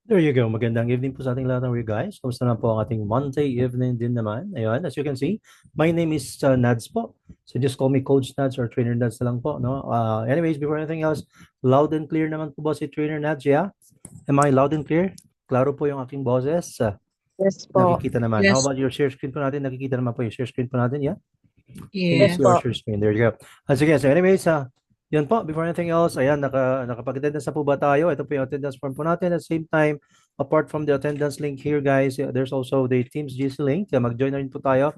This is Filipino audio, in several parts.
There you go. Magandang evening po sa ating lahat ng guys. Kamusta na po ang ating Monday evening din naman. Ayun, as you can see, my name is Nads po. So just call me Coach Nads or Trainer Nads na lang po. No? Anyways, before anything else, loud and clear naman po ba si Trainer Nads? Yeah? Am I loud and clear? Klaro po yung aking boses. Yes po. Nakikita naman. How Yes, about your share screen po natin? Nakikita naman po yung share screen po natin. Yeah? Can you Yes yes. see our po. share screen? There you go. Sige, so anyways, yun po, before anything else, ayan, nakapag-attendance na po ba tayo? Ito po yung attendance form po natin. At the same time, apart from the attendance link here, guys, there's also the Teams GC link. Mag-join na rin po tayo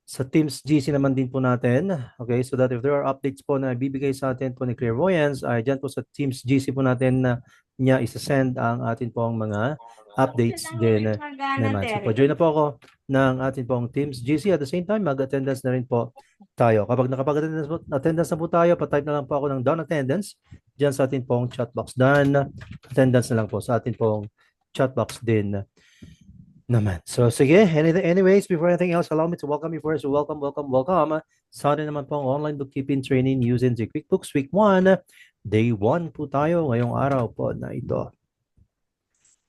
sa Teams GC naman din po natin. Okay, so that if there are updates po na bibigay sa atin po ni Clairvoyance, ay dyan po sa Teams GC po natin na niya isa-send ang atin pong mga updates din naman. So, pa-join na po ako ng atin pong Teams GC. At the same time, mag-attendance na rin po tayo. Kapag nakapag-attendance na po tayo, pa-type na lang po ako ng done attendance dyan sa atin pong chat box. Done attendance na lang po sa atin pong chat box din naman. So, sige. Anyways, before anything else, allow me to welcome you first. Welcome. Sa atin naman pong online bookkeeping training using the QuickBooks Week 1. Day 1 po tayo ngayong araw po na ito.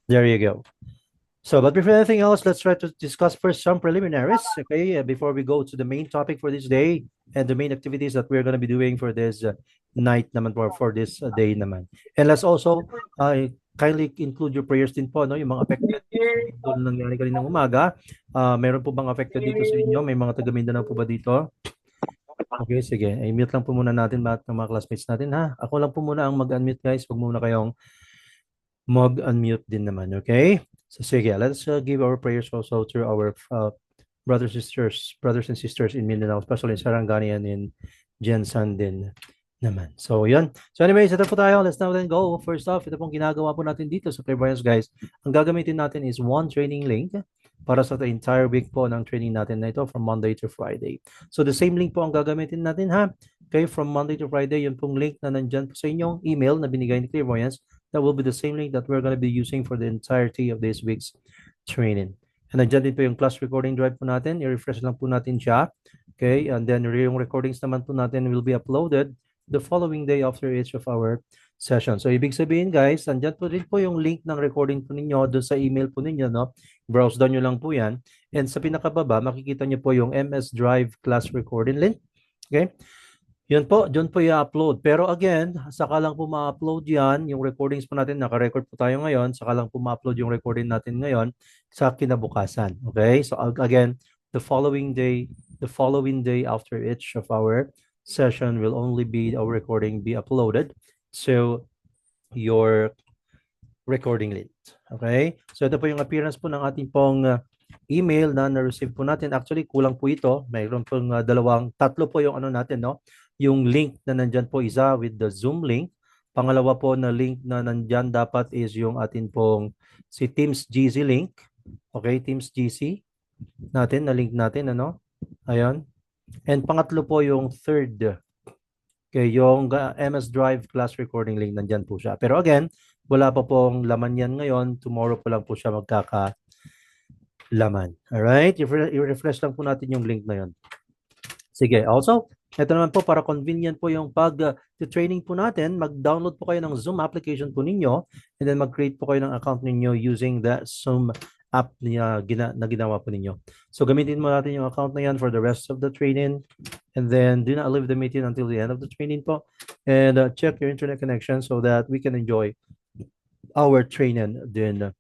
There you go. So, but before anything else, let's try to discuss first some preliminaries, okay, before we go to the main topic for this day and the main activities that we're going to be doing for this night naman for this day naman. And let's also kindly include your prayers din po, no? Yung mga affected doon nangyari kaninang umaga. Meron po bang affected dito sa inyo? May mga taga Mindanao po ba dito? Okay, sige. I-mute lang po muna natin lahat ng mga classmates natin, ha? Ako lang po muna ang mag-unmute, guys. Huwag muna kayong mag-unmute din naman, okay? So sige, let's give our prayers also to our brothers and sisters in Mindanao, especially in Sarangani and in Jensan din naman. So yun. So anyways, ito po tayo. Let's now then go. First off, ito pong ginagawa po natin dito sa Clairvoyance, guys. Ang gagamitin natin is one training link para sa the entire week po ng training natin na ito from Monday to Friday. So the same link po ang gagamitin natin, ha? Okay, from Monday to Friday, yun pong link na nandyan po sa inyong email na binigay ni Clairvoyance. That will be the same link that we're going to be using for the entirety of this week's training. And nandyan din po yung class recording drive po natin. I-refresh lang po natin siya. Okay, and then yung recordings naman po natin will be uploaded the following day after each of our session. So, ibig sabihin, guys, nandyan po rin po yung link ng recording po ninyo doon sa email po ninyo, no? Browse down nyo lang po yan. And sa pinakababa, makikita nyo po yung MS Drive class recording link. Okay? Yun po, dyan po i-upload. Pero again, saka lang po ma-upload yan, yung recordings po natin, naka-record po tayo ngayon, saka lang po ma-upload yung recording natin ngayon sa kinabukasan. Okay? So again, the following day after each of our session will only be our recording be uploaded. So your recording link. Okay? So ito po yung appearance po ng ating pong email na na-receive po natin. Actually, kulang po ito. Mayroon pong tatlo po yung ano natin, no? Yung link na nandyan po isa with the Zoom link. Pangalawa po na link na nandyan dapat is yung atin pong si Teams GC link. Okay, Teams GC natin, na link natin, ano? Ayan. And pangatlo po yung third. Okay, yung MS Drive class recording link, nandyan po siya. Pero again, wala pa pong laman yan ngayon. Tomorrow po lang po siya magkakalaman. Alright? I-refresh lang po natin yung link na yun. Sige, also, ito naman po para convenient po yung pag-training po natin, mag-download po kayo ng Zoom application po ninyo and then mag-create po kayo ng account ninyo using the Zoom app na ginawa po ninyo. So gamitin mo natin yung account na yan for the rest of the training and then do not leave the meeting until the end of the training po and check your internet connection so that we can enjoy our training din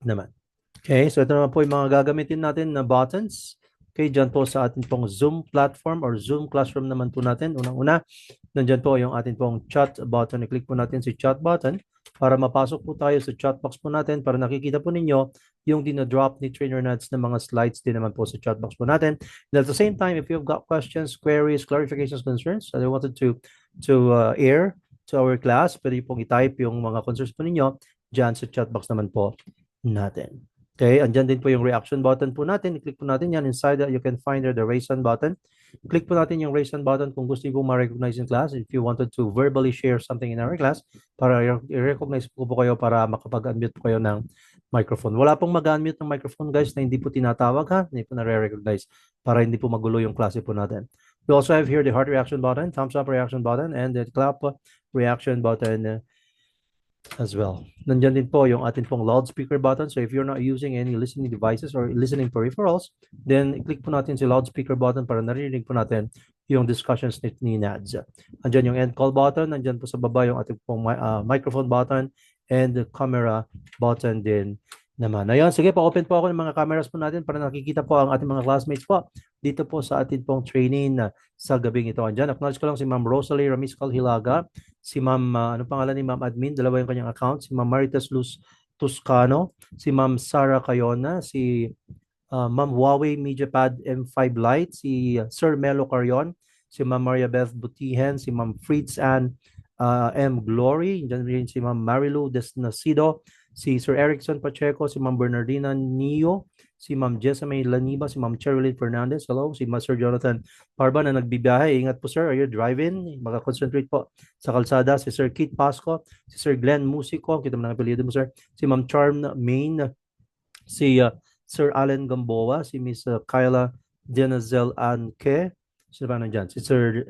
naman. Okay, so ito naman po yung mga gagamitin natin na buttons. Okay, dyan po sa ating pong Zoom platform or Zoom classroom naman po natin. Unang-una, nandyan po yung ating pong chat button. I-click po natin si chat button para mapasok po tayo sa chat box po natin para nakikita po ninyo yung dinadrop ni Trainer Nuts na mga slides din naman po sa chat box po natin. And at the same time, if you've got questions, queries, clarifications, concerns that you wanted to air to our class, pwede pong i-type yung mga concerns po ninyo dyan sa chat box naman po natin. Okay, andyan din po yung reaction button po natin. I-click po natin yan. Inside that, you can find there the raise hand button. Click po natin yung raise hand button kung gusto niyo po ma-recognize in class. If you wanted to verbally share something in our class, para i-recognize po kayo para makapag-unmute po kayo ng microphone. Wala pong mag-unmute ng microphone, guys, na hindi po tinatawag, ha? Hindi po na-recognize para hindi po magulo yung klase po natin. We also have here the heart reaction button, thumbs up reaction button, and the clap reaction button as well. Nandyan din po yung atin pong loudspeaker button. So if you're not using any listening devices or listening peripherals, then click po natin si loudspeaker button para narinig po natin yung discussions ni Nads. Andyan yung end call button, nandyan po sa baba yung ating pong microphone button and the camera button din naman. Ayun, sige, pa-open po ako ng mga cameras po natin para nakikita po ang ating mga classmates po dito po sa ating pong training sa gabing ito. Andyan, acknowledge ko lang si Ma'am Rosalie Ramiscal Hilaga, si Ma'am, ano pangalan ni Ma'am Admin, dalawa yung kanyang account, si Ma'am Maritas Luz Toscano, si Ma'am Sara Cayona, si Ma'am Huawei MediaPad M5 Lite, si Sir Melo Carion, si Ma'am Maria Beth Butihen, si Ma'am Fritz Ann M. Glory, dyan rin si Ma'am Marilu Desnacido, si Sir Erickson Pacheco, si Ma'am Bernardina Nio, si Ma'am Jessamay Laniba, si Ma'am Cherilyn Fernandez, hello, si Master Jonathan Parba na nagbibiyahe. Ingat po sir, are you driving? Maka-concentrate po sa kalsada. Si Sir Keith Pasco, si Sir Glenn Musico, kita mo ng apelyido mo sir, si Ma'am Charm Main, si Sir Allen Gamboa, si Miss Kyla Denazel Anke, sino ba nandyan? Si Sir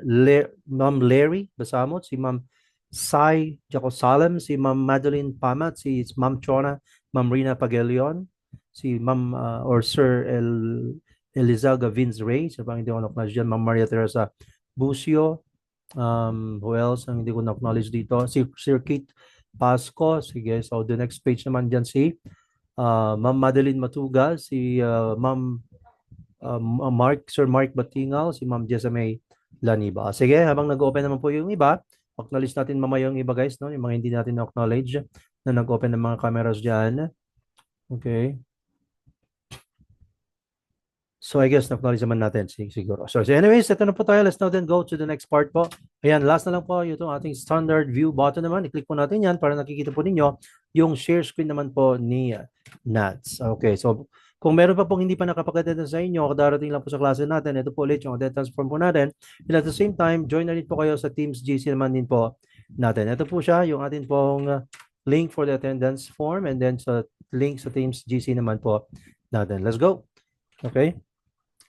Ma'am Larry Basamot, si Ma'am Sai Jaco Salem, si Ma'am Madeline Pamat, si Ma'am Chona, Ma'am Rina Pagelion, si Ma'am or Sir Elizaga Vince Ray, sa pang hindi ko na-acknowledge dyan, Ma'am Maria Teresa Busio, who else ang hindi ko na-acknowledge dito, si Sir Keith Pasco, sige, so the next page naman dyan si Ma'am Madeline Matugal, si Ma'am Sir Mark Batingal, si Ma'am Jessamay Laniba. Sige, habang nag-open naman po yung iba, acknowledge natin mamaya yung iba guys, no? Yung mga hindi natin na-acknowledge na nag-open ng mga cameras dyan. Okay. So I guess na-acknowledge naman natin siguro. So anyways, ito na po tayo. Let's now then go to the next part po. Ayan, last na lang po yung ating standard view button naman. I-click po natin yan para nakikita po ninyo yung share screen naman po ni Nats. Okay, so kung meron pa pong hindi pa nakapag-attend sa inyo, darating lang po sa klase natin, ito po ulit yung attendance form po natin. And at the same time, join na rin po kayo sa Teams GC naman din po natin. Ito po siya, yung ating pong link for the attendance form and then sa link sa Teams GC naman po natin. Let's go. Okay.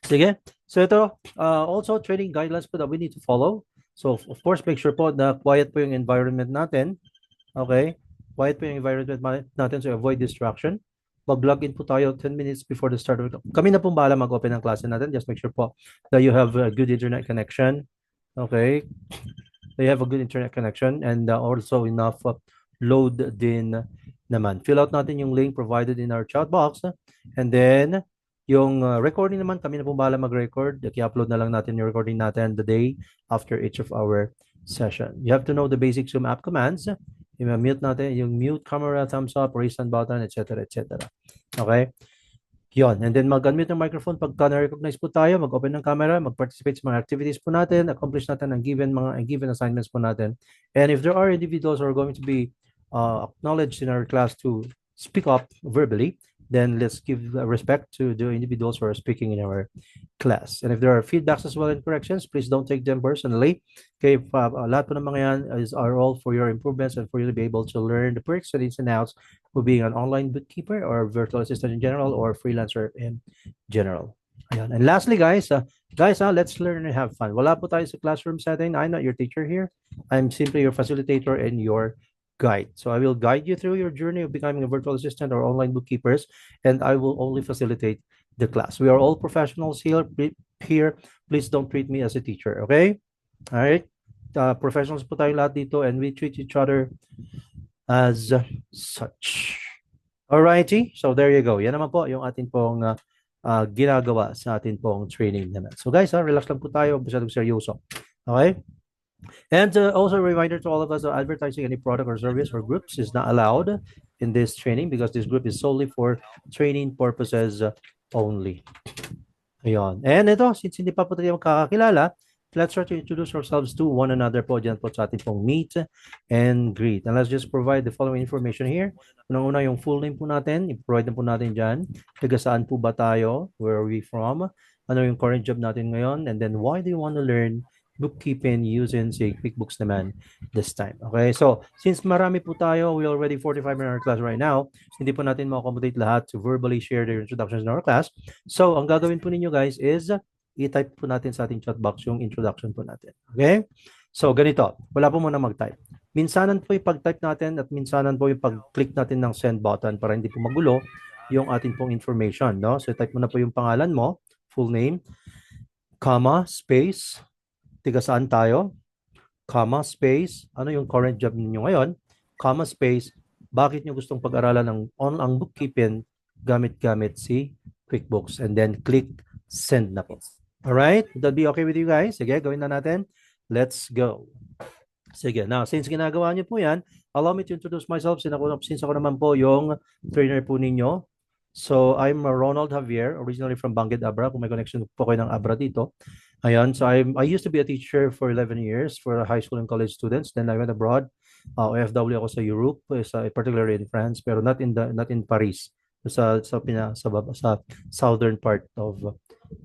Sige. So ito, also training guidelines po that we need to follow. So of course, make sure po na quiet po yung environment natin. Okay? Quiet po yung environment natin so avoid distraction. Mag-log in po tayo 10 minutes before the start of it. Kami na pong bahala mag-open ng klase natin. Just make sure po that you have a good internet connection. Okay? That you have a good internet connection and also enough load din naman. Fill out natin yung link provided in our chat box. And then, yung recording naman, kami na pong bahala mag-record. I-upload na lang natin yung recording natin the day after each of our session. You have to know the basic Zoom app commands. Yung mute natin, yung mute camera, thumbs up, raise hand button, etc. etc. Okay? Yon. And then mag-unmute ng microphone pagka na-recognize po tayo, mag-open ng camera, mag-participate sa mga activities po natin, accomplish natin ang given assignments po natin. And if there are individuals who are going to be acknowledged in our class to speak up verbally, then let's give respect to the individuals who are speaking in our class. And if there are feedbacks as well and corrections, please don't take them personally. Okay, lahat po ng mga yan are all for your improvements and for you to be able to learn the perks and ins and outs of being an online bookkeeper or virtual assistant in general or freelancer in general. Ayan. And lastly, guys, let's learn and have fun. Wala po tayo sa classroom setting. I'm not your teacher here. I'm simply your facilitator and your guide. So I will guide you through your journey of becoming a virtual assistant or online bookkeepers, and I will only facilitate the class. We are all professionals here. Please don't treat me as a teacher, okay? All right? Professionals po tayong lahat dito, and we treat each other as such. Alrighty? So there you go. Yan naman po yung atin pong ginagawa sa atin pong training naman. So guys, relax lang po tayo. Masyadong seryoso. Okay? And also a reminder to all of us that advertising any product or service or groups is not allowed in this training because this group is solely for training purposes only. Ayan. And ito, since hindi pa po tayo magkakakilala, let's start to introduce ourselves to one another po dyan po sa ating pong meet and greet. And let's just provide the following information here. Unang-una yung full name po natin, i-provide na po natin dyan. Taga saan po ba tayo? Where are we from? Ano yung current job natin ngayon? And then why do you want to learn bookkeeping using say QuickBooks naman this time. Okay, so since marami po tayo, we already 45 in our class right now, hindi po natin ma-accommodate lahat to verbally share their introductions in our class. So ang gagawin po ninyo guys is i-type po natin sa ating chat box yung introduction po natin. Okay, so ganito, wala po muna mag-type. minsanan po yung pag-type natin at minsanan po yung pag-click natin ng send button para hindi po magulo yung ating pong information, no? So type mo na po yung pangalan mo, full name, comma, space, tiga saan tayo, comma, space, ano yung current job ninyo ngayon, comma, space, bakit nyo gustong pag-aralan ang bookkeeping gamit-gamit si QuickBooks, and then click send na po. Alright? Would that be okay with you guys? Sige, gawin na natin. Let's go. Sige, now, since ginagawa niyo po yan, allow me to introduce myself since ako naman po yung trainer po ninyo. So, I'm Ronald Javier, originally from Bangged, Abra. Kung may connection po kayo ng Abra dito. Ayan, so I used to be a teacher for 11 years for high school and college students. Then I went abroad. OFW ako sa Europe, particularly in France, pero not in Paris. Sa southern part of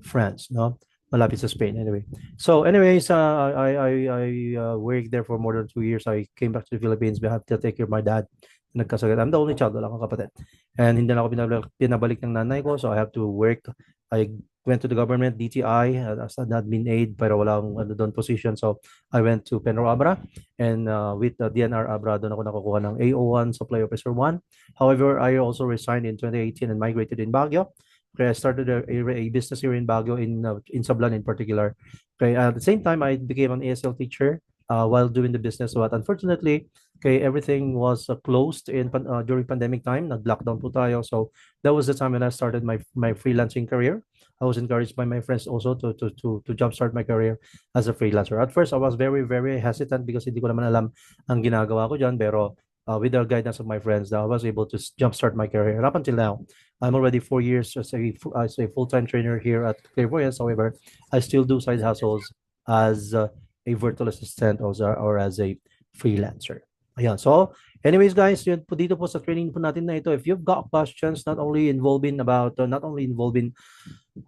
France, no? Malapit sa Spain anyway. So anyways, I worked there for more than 2 years. I came back to the Philippines. We have to take care of my dad. Nagkasakit. I'm the only child, wala akong kapatid. And hindi na ako pinabalik ng nanay ko, so I have to work. I went to the government, DTI, as an admin aide, pero walang doon position. So I went to Penro Abra, and with DNR Abra, doon ako nakukuha ng AO1, Supply Officer 1. However, I also resigned in 2018 and migrated in Baguio. Okay, I started a business here in Baguio, in Sablan in particular. Okay, at the same time, I became an ASL teacher while doing the business. But unfortunately, okay, everything was closed during pandemic time. Nag-lockdown po tayo. So that was the time when I started my freelancing career. I was encouraged by my friends also to jumpstart my career as a freelancer. At first, I was very, very hesitant because hindi ko naman alam ang ginagawa ko dyan. Pero with the guidance of my friends, I was able to jumpstart my career. And up until now, I'm already 4 years as a full-time trainer here at Clairvoyance. However, I still do side hustles as a virtual assistant or as a freelancer. Ayan. So, anyways, guys, yun po dito po sa training po natin na ito. If you've got questions not only involving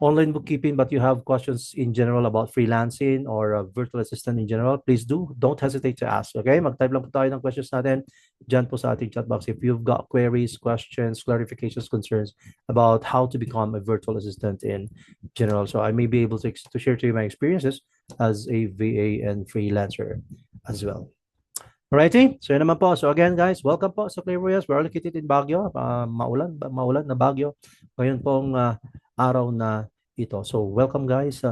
online bookkeeping, but you have questions in general about freelancing or a virtual assistant in general, please don't hesitate to ask. Okay? Mag-type lang po tayo ng questions natin dyan po sa ating chat box. If you've got queries, questions, clarifications, concerns about how to become a virtual assistant in general. So I may be able to share to you my experiences as a VA and freelancer as well. Alrighty, so yun naman po. So again guys, welcome po sa Clairvoyance. We're located in Baguio, maulan na Baguio. Ngayon pong araw na ito. So welcome guys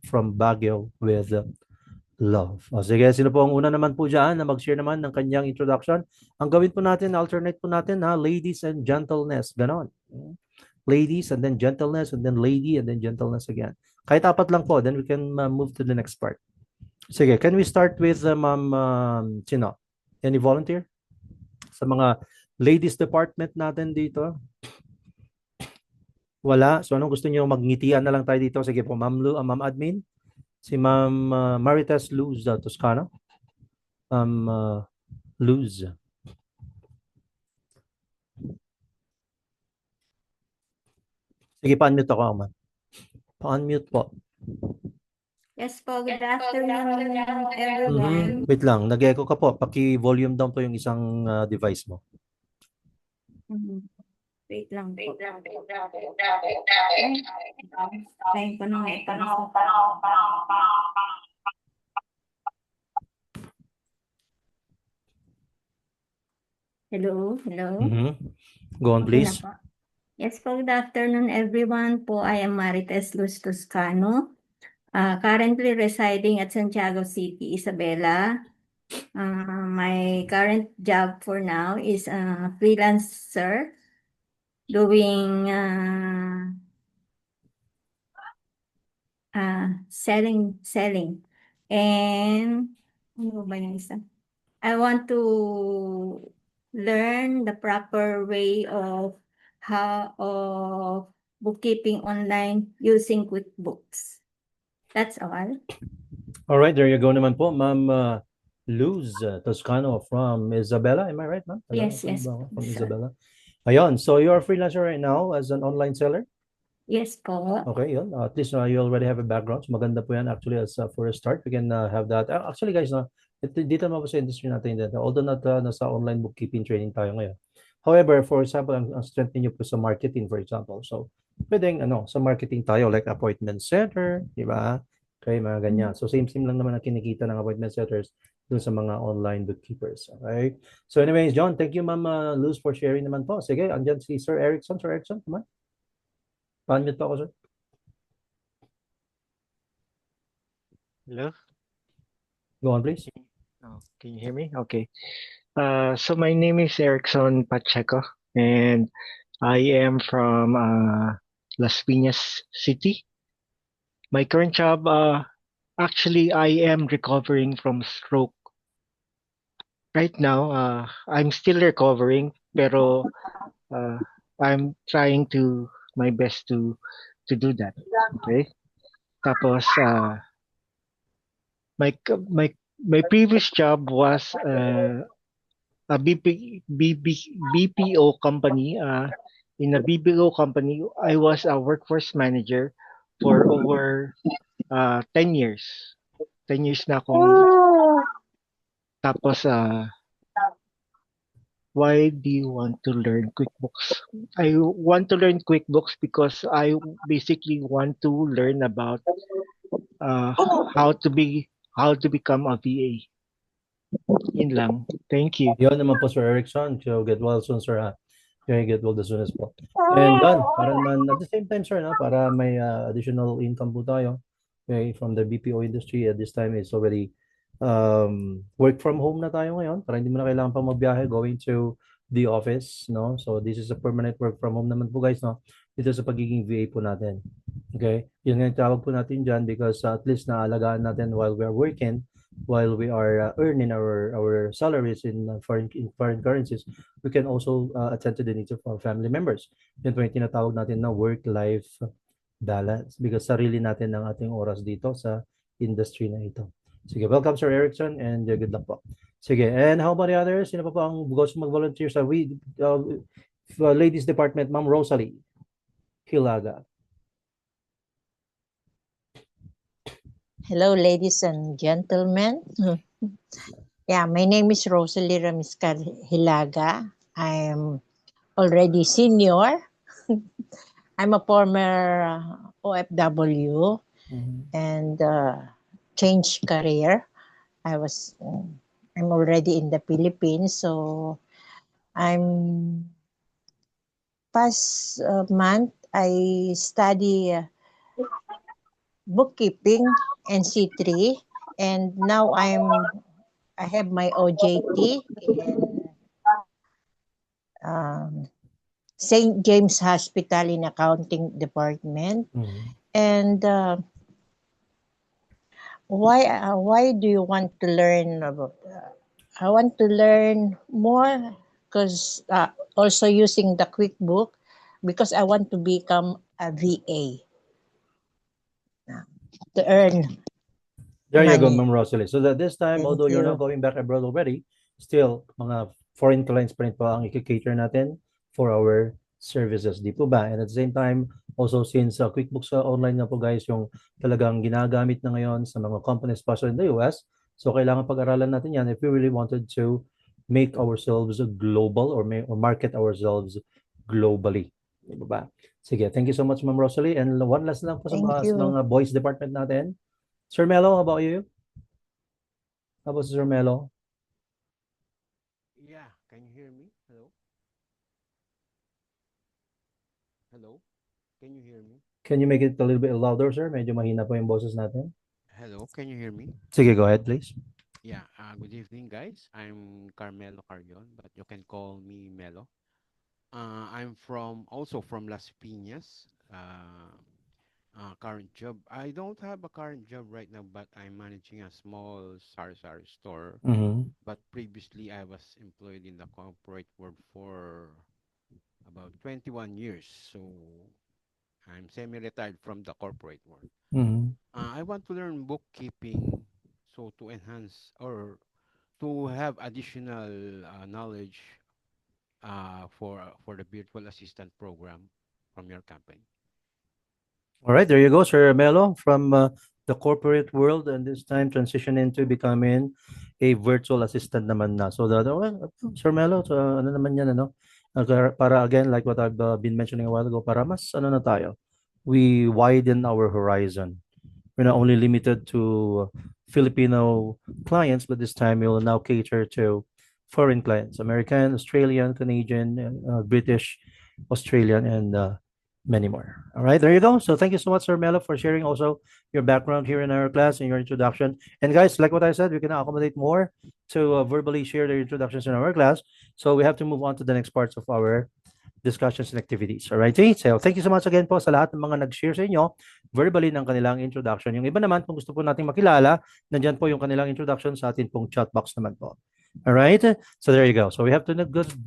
from Baguio with love. O sige, sino po ang una naman po dyan na mag-share naman ng kanyang introduction? Ang gawin po natin, alternate po natin ladies and gentleness. Ganon. Ladies and then gentleness and then lady and then gentleness again. Kahit apat lang po, then we can move to the next part. Sige, can we start with Ma'am Sino? Any volunteer? Sa mga ladies department natin dito? Wala. So anong gusto niyo, magngitian na lang tayo dito? Sige po, Ma'am Admin. Si Ma'am Marites Luz Toscano. Luz. Sige, pa-unmute ako, ma'am. Pa-unmute po. Yes po, good afternoon, everyone. Wait lang, nag-echo ka po. Paki-volume down po yung isang device mo. Wait lang po. Trying ko nung ito. Hello. Go on, please. Yes po, good afternoon, everyone. Po, I am Marites Luz Toscano. Currently residing at Santiago City, Isabela. My current job for now is a freelancer doing selling. And ano ba yung isa? I want to learn the proper way of bookkeeping online using QuickBooks. That's all. All right, there you go naman po, Ma'am Luz Toscano from Isabela. Am I right, ma'am? Yes. From Isabela. Ayun, so you are a freelancer right now as an online seller? Yes po. Okay, yun. At least you already have a background. So maganda po yan actually as for a start. We can have that. Actually guys, dito naman po sa industry natin dito. Although nasa online bookkeeping training tayo ngayon. However, for example, ang strength niyo po sa marketing, for example. So, pwedeng sa marketing tayo like appointment center, di ba? Okay, mga ganyan. So same lang naman ang kinikita ng appointment setters dun sa mga online bookkeepers. Okay? So anyways, John, thank you Ma'am Luz for sharing naman po. Sige, andyan si Sir Erickson. Sir Erickson, come on. Pa-unmute po ako, sir. Hello? Go on, please. Oh, can you hear me? Okay. So my name is Erickson Pacheco, and I am from Las Piñas City. My current job, actually, I am recovering from stroke. Right now, I'm still recovering, pero I'm trying to my best to do that. Okay. Tapos, my previous job was a BPO company. In a BPO company, I was a workforce manager for over 10 years. 10 years na akong tapos why do you want to learn QuickBooks? I want to learn QuickBooks because I basically want to learn about how to become a VA. Yun lang. Thank you. Yun naman po, Sir Erickson. So get well soon, sir. Ha? Okay, get well as soon as po. And John, para naman at the same time, sir, no, para may additional income po tayo. Okay, from the BPO industry at this time is already work from home na tayo ngayon para hindi mo na kailangan pa magbiyahe going to the office, no? So this is a permanent work from home naman po, guys, no? Dito sa pagiging VA po natin. Okay? Yun nga yung tawag po natin dyan because at least naalagaan natin while we are working, while we are earning our salaries in foreign currencies, we can also attend to the needs of our family members. Yun po yung tinatawag natin na work-life balance because sarili natin ang ating oras dito sa industry na ito. Sige, welcome Sir Erickson and good luck po. Sige, and how about the others? Sino pa po ang gusto mag-volunteer sa ladies department? Ma'am Rosalie Hilaga. Hello, ladies and gentlemen. Yeah, my name is Rosalie Ramiscar Hilaga. I'm already senior. I'm a former OFW and changed career. I'm already in the Philippines, so past month I study bookkeeping NC3, and now I have my OJT in St. James Hospital in accounting department. And why do you want to learn about I want to learn more because also using the QuickBook because I want to become a VA to earn. There you go, money. Ma'am Rosalie. So that this time, Thank although you're you. not going back abroad already, still, mga foreign clients pa rin po ang i-cater natin for our services. Di po ba? And at the same time, also since QuickBooks Online na po guys, yung talagang ginagamit na ngayon sa mga companies especially in the US, so kailangan pag-aralan natin yan if we really wanted to make ourselves global or market ourselves globally. Di ba? Sige, thank you so much, Ma'am Rosalie. And one last lang po sa Thank you. mga boys department natin. Sir Melo, how about you? How about Sir Melo? Yeah, can you hear me? Hello? Hello? Can you hear me? Can you make it a little bit louder, sir? Medyo mahina po yung boses natin. Hello, can you hear me? Sige, go ahead, please. Yeah, good evening, guys. I'm Carmelo Carrion, but you can call me Melo. I'm also from Las Piñas. Current job. I don't have a current job right now, but I'm managing a small sari-sari store. But previously, I was employed in the corporate world for about 21 years. So I'm semi-retired from the corporate world. I want to learn bookkeeping, so to enhance or to have additional knowledge for the virtual assistant program from your company. All right, there you go, Sir Melo, from the corporate world, and this time transition into becoming a virtual assistant naman na. So, Sir Melo, so, ano naman yan, ano? Para again, like what I've been mentioning a while ago, para mas ano na tayo, we widen our horizon. we're not only limited to Filipino clients, but this time we will now cater to foreign clients, American, Australian, Canadian, British, Australian, and many more. All right, there you go. So thank you so much, Sir Melo, for sharing also your background here in our class and your introduction. And guys, like what I said, we can accommodate more to verbally share their introductions in our class. So we have to move on to the next parts of our discussions and activities. All right, so thank you so much again po sa lahat ng mga nag-share sa inyo verbally ng kanilang introduction. Yung iba naman, kung gusto po nating makilala, nandyan po yung kanilang introduction sa atin pong chat box naman po. All right, so there you go. So we have to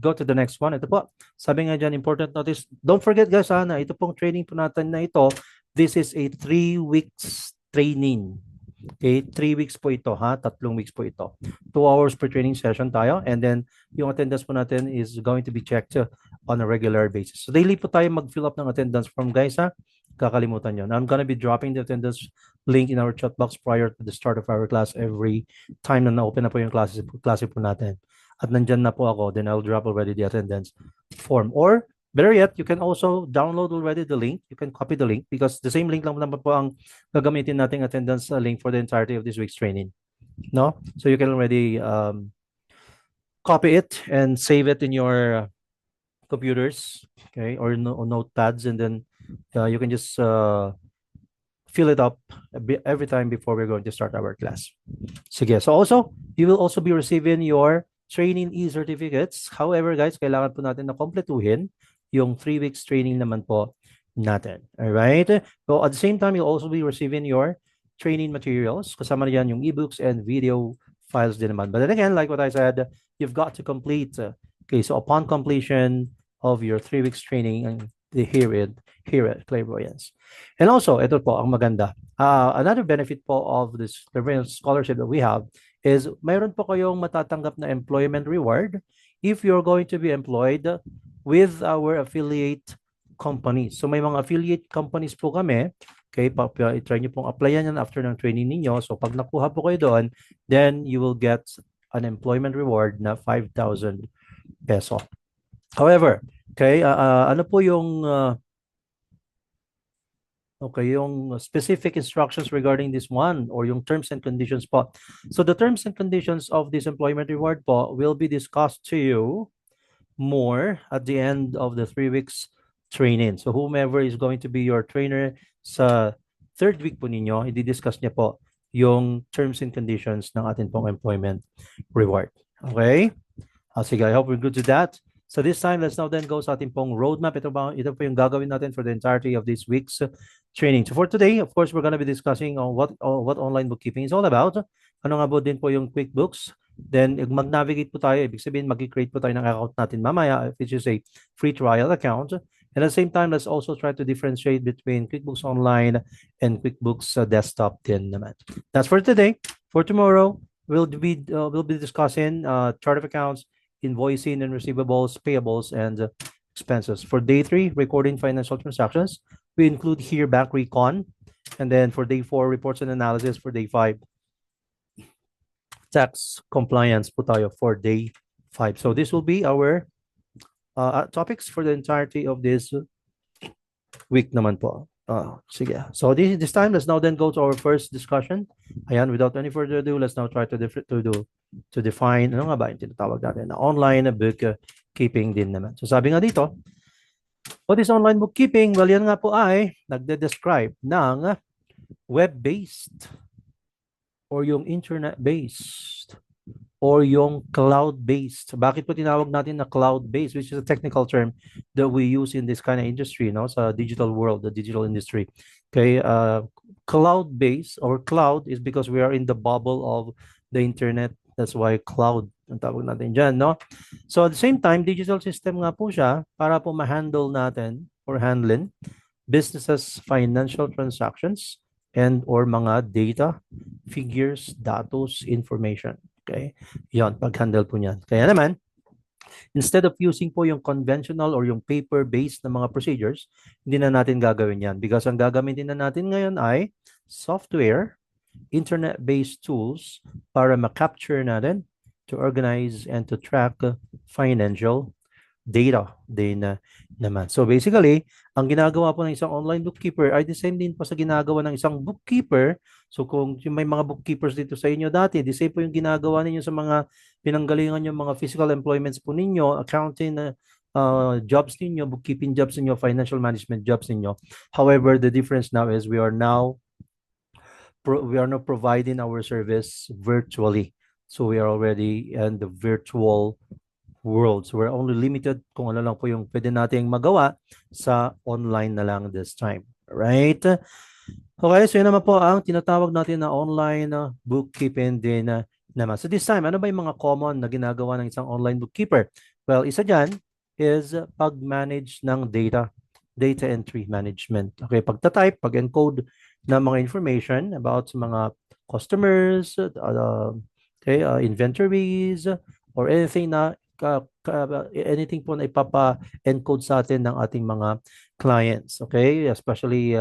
go to the next one. Ito po, sabi nga dyan, important notice. Don't forget guys, na ito pong training po natin na ito, this is a 3 weeks training. Okay, 3 weeks po ito ha, 3 weeks po ito. 2 hours per training session tayo, and then yung attendance po natin is going to be checked on a regular basis. So daily po tayo mag-fill up ng attendance form guys ha, kakalimutan nyo. Now, I'm gonna be dropping the attendance link in our chat box prior to the start of our class every time na na-open na po yung klase po natin. At nandyan na po ako, then I'll drop already the attendance form. Or better yet, you can also download already the link. You can copy the link because the same link lang naman po ang gagamitin nating attendance link for the entirety of this week's training. No? So you can already copy it and save it in your computers, okay, or notepads, and then you can just fill it up every time before we're going to start our class. Sige. So also, you will also be receiving your training e-certificates. However, guys, kailangan po natin na kompletuhin yung 3 weeks training naman po natin. All right? So at the same time, you'll also be receiving your training materials. Kasama na yan yung ebooks and video files din naman. But then again, like what I said, you've got to complete. Okay, so upon completion of your 3 weeks training, and here at Clairvoyance. And also, ito po ang maganda. Another benefit po of this Clairvoyance scholarship that we have is mayroon po kayong matatanggap na employment reward if you're going to be employed with our affiliate companies. So may mga affiliate companies po kami. Okay, try nyo pong applyan yan after ng training ninyo. So pag nakuha po kayo doon, then you will get an employment reward na 5,000 peso. However, okay, ano po yung yung specific instructions regarding this one or yung terms and conditions po. So the terms and conditions of this employment reward po will be discussed to you more at the end of the 3 weeks training. So whomever is going to be your trainer sa 3rd week po ninyo, i-discuss niya po yung terms and conditions ng ating pong employment reward. Okay? Sige, I hope we're good to that. So this time, let's now then go sa ating pong roadmap. Ito po yung gagawin natin for the entirety of this week's training. So for today, of course, we're going to be discussing on what online bookkeeping is all about. Ano nga po din po yung QuickBooks. Then mag-navigate po tayo. Ibig sabihin, mag-create po tayo ng account natin mamaya, which is a free trial account. And at the same time, let's also try to differentiate between QuickBooks Online and QuickBooks Desktop din naman. That's for today. For tomorrow, we'll be discussing chart of accounts, invoicing and receivables, payables, and expenses. For day 3, recording financial transactions, we include here bank recon. And then for day 4, reports and analysis. For day 5, tax compliance po tayo for day 5. So this will be our topics for the entirety of this week naman po. Sige. So this time, let's now then go to our first discussion. Ayan, without any further ado, let's now try to define, ano nga ba yung tinatawag natin na online bookkeeping din naman. So sabi nga dito, what is online bookkeeping? Well, yan nga po ay nagde-describe ng web-based or yung internet-based or yung cloud-based. Bakit po tinawag natin na cloud-based, which is a technical term that we use in this kind of industry, no? Sa digital world, the digital industry. Okay, cloud-based or cloud is because we are in the bubble of the internet. That's why cloud ang tawag natin dyan, no? So at the same time, digital system nga po siya para po ma-handle natin or handling businesses' financial transactions and or mga data, figures, datos, information. Okay? Yon, pag-handle po niyan. Kaya naman, instead of using po yung conventional or yung paper-based na mga procedures, hindi na natin gagawin yan because ang gagamitin na natin ngayon ay software, internet-based tools para ma-capture natin, to organize and to track financial data din naman. So basically, ang ginagawa po ng isang online bookkeeper ay the same din po sa ginagawa ng isang bookkeeper. So kung yung may mga bookkeepers dito sa inyo dati, the same po yung ginagawa ninyo sa mga pinanggalingan yung mga physical employments po ninyo, accounting jobs ninyo, bookkeeping jobs ninyo, financial management jobs ninyo. However, the difference now is we are now providing our service virtually. So we are already in the virtual world. So we're only limited kung ano lang po yung pwede nating magawa sa online na lang this time. Right? Okay, so yun naman po ang tinatawag natin na online bookkeeping din naman. So this time, ano ba yung mga common na ginagawa ng isang online bookkeeper? Well, isa dyan is pag-manage ng data entry management. Okay, pagta-type, pag-encode ng mga information about sa mga customers, inventories, or anything na anything po na ipapa-encode sa atin ng ating mga clients. Okay, especially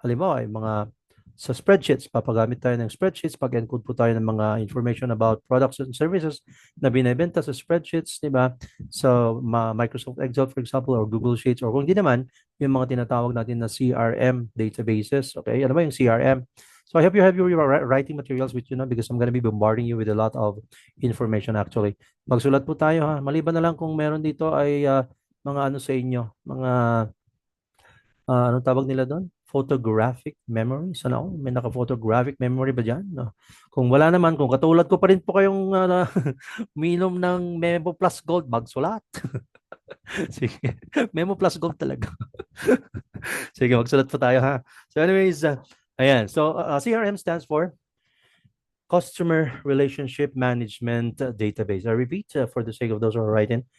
halimbawa, yung mga sa spreadsheets, papagamit tayo ng spreadsheets, pag-encode po tayo ng mga information about products and services na binibenta sa spreadsheets, di ba? So, Microsoft Excel, for example, or Google Sheets, or kung di naman, yung mga tinatawag natin na CRM databases. Okay, ano ba yung CRM? So, I hope you have your writing materials with you now because I'm going to be bombarding you with a lot of information actually. Magsulat po tayo ha. Maliban na lang kung meron dito ay mga ano sa inyo, mga anong tawag nila doon? Photographic memory. Sana ako, may naka-photographic memory ba dyan? No. Kung wala naman, kung katulad ko pa rin po kayong uminom ng Memo Plus Gold, magsulat. Sige, Memo Plus Gold talaga. Sige, magsulat po tayo ha. So anyways, ayan. So CRM stands for Customer Relationship Management Database. I repeat, for the sake of those who are writing,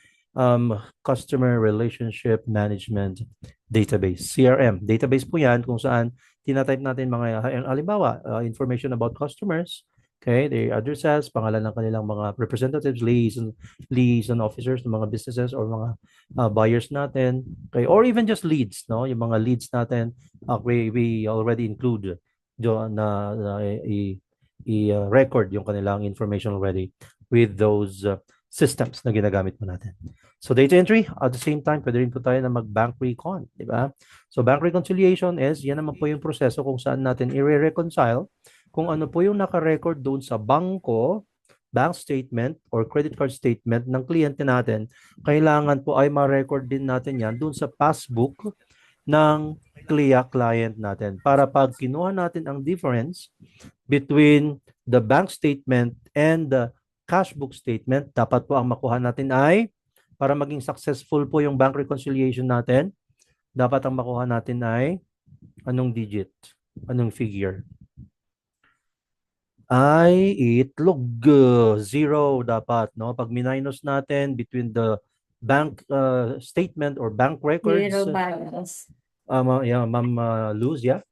Customer Relationship Management Database. CRM. Database po yan kung saan tinatype natin mga, halimbawa, information about customers, okay, their addresses, pangalan ng kanilang mga representatives, liaison officers ng mga businesses or mga buyers natin, okay, or even just leads, no, yung mga leads natin, we already include na i-record yung kanilang information already with those systems na ginagamit mo natin. So data entry, at the same time, pwede rin po tayo na mag-bank recon, di ba? So bank reconciliation is, yan naman po yung proseso kung saan natin i-reconcile kung ano po yung naka-record doon sa bangko, bank statement, or credit card statement ng kliyente natin. Kailangan po ay ma-record din natin yan doon sa passbook ng client natin para pag kinuha natin ang difference between the bank statement and the cash book statement, dapat po ang makuha natin ay, para maging successful po yung bank reconciliation natin, dapat ang makuha natin ay, anong digit? Anong figure? Ay itlog. Zero dapat, no? Pag minus natin between the bank statement or bank records. Zero balance. Ma'am Luz, yeah?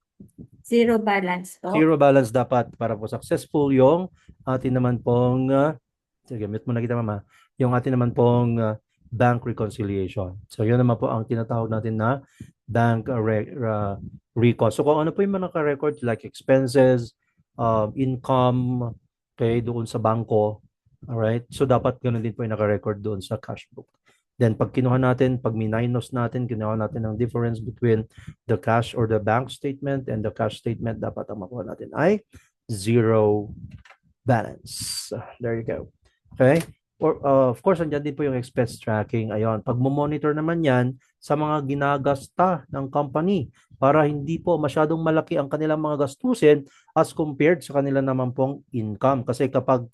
Zero balance po. Zero balance dapat para po successful yung atin naman pong, sige, mute muna kita mama, yung atin naman pong bank reconciliation. So yun naman po ang tinatawag natin na bank recon. So kung ano po yung mga naka-record like expenses, income, okay, doon sa bangko, alright? So dapat ganun din po yung naka-record doon sa cash book. Then pag kinuha natin, pag minus natin, kinuha natin ang difference between the cash or the bank statement and the cash statement, dapat ang makuha natin ay zero balance. There you go. Okay? Or, of course, andyan din po yung expense tracking. Ayun, pag monitor naman yan sa mga ginagasta ng company para hindi po masyadong malaki ang kanilang mga gastusin as compared sa kanila naman pong income. Kasi kapag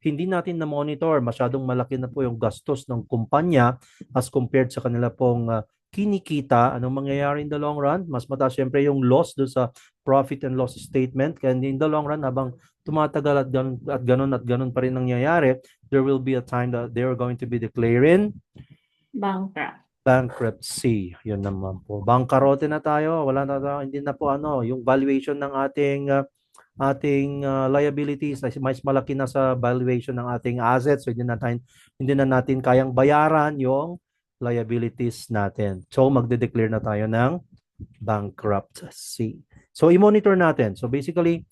hindi natin na-monitor, masyadong malaki na po yung gastos ng kumpanya as compared sa kanila pong kinikita, anong mangyayari in the long run? Mas mataas syempre yung loss doon sa profit and loss statement. Kaya in the long run, habang tumatagal at ganun pa rin nangyayari, there will be a time that they are going to be declaring bankruptcy. Yun naman po. Bangkarote na tayo. Wala na tayo. Hindi na po yung valuation ng ating liabilities ay mas malaki na sa valuation ng ating assets. So hindi na natin kayang bayaran yung liabilities natin. So magde-declare na tayo ng bankruptcy. So i-monitor natin. So basically,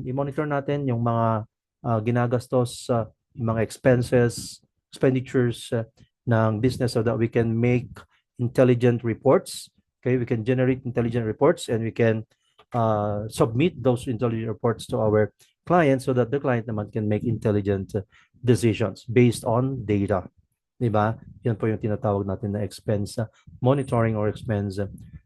i-monitor natin yung mga ginagastos, yung mga expenditures ng business so that we can make intelligent reports. Okay, we can generate intelligent reports and we can submit those intelligent reports to our client so that the client naman can make intelligent decisions based on data. Diba? Yan po yung tinatawag natin na expense monitoring or expense